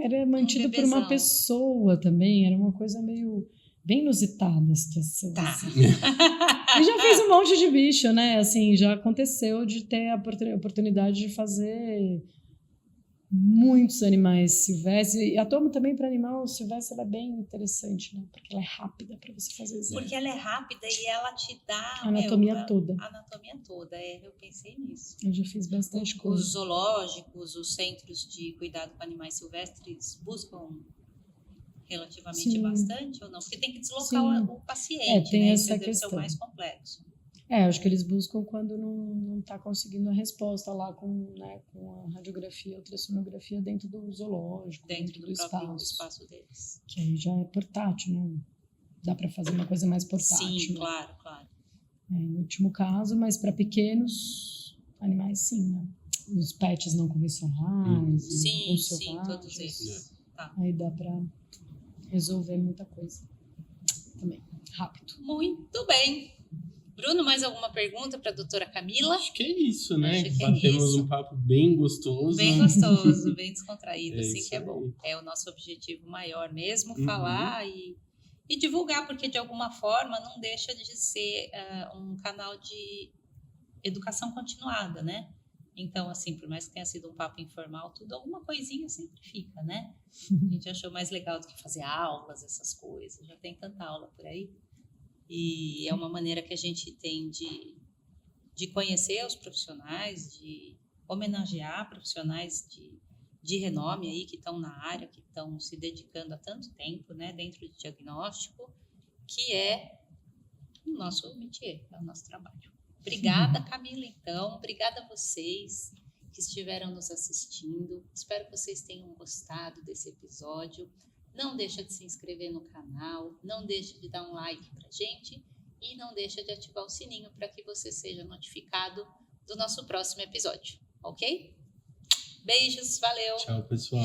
era mantido por uma pessoa também, era uma coisa meio bem inusitada a situação. Tá. Assim. E já fiz um monte de bicho, né? Assim, já aconteceu de ter a oportunidade de fazer muitos animais silvestres. E a toma também para animal silvestre ela é bem interessante, né? Porque ela é rápida para você fazer isso. Porque ela é rápida e ela te dá a anatomia toda. A anatomia toda, eu pensei nisso. Eu já fiz bastante coisa. Os zoológicos, os centros de cuidado com animais silvestres buscam relativamente bastante ou não? Porque tem que deslocar o paciente, tem né? essa Isso deve ser questão. o mais complexo. Acho que eles buscam quando não está conseguindo a resposta lá com a radiografia, a ultrassonografia dentro do zoológico, dentro do espaço deles. Que aí já é portátil, né? Dá para fazer uma coisa mais portátil. Sim, né? claro. No último caso, mas para pequenos animais, sim, né? Os pets não convencionais, sim, todos eles. Tá. Aí dá para resolver muita coisa também, rápido. Muito bem. Bruno, mais alguma pergunta para a doutora Camila? Acho que é isso, né? Batemos um papo bem gostoso. Bem gostoso, bem descontraído, assim que é bom. Aí. É o nosso objetivo maior mesmo, falar e divulgar, porque de alguma forma não deixa de ser um canal de educação continuada, né? Então, assim, por mais que tenha sido um papo informal, alguma coisinha sempre fica, né? A gente achou mais legal do que fazer aulas, essas coisas. Já tem tanta aula por aí. E é uma maneira que a gente tem de conhecer os profissionais, de homenagear profissionais de renome aí que estão na área, que estão se dedicando há tanto tempo, né, dentro do diagnóstico, que é o nosso métier, é o nosso trabalho. Obrigada, Camila, então. Obrigada a vocês que estiveram nos assistindo. Espero que vocês tenham gostado desse episódio. Não deixa de se inscrever no canal, não deixa de dar um like pra gente e não deixa de ativar o sininho para que você seja notificado do nosso próximo episódio, ok? Beijos, valeu! Tchau, pessoal!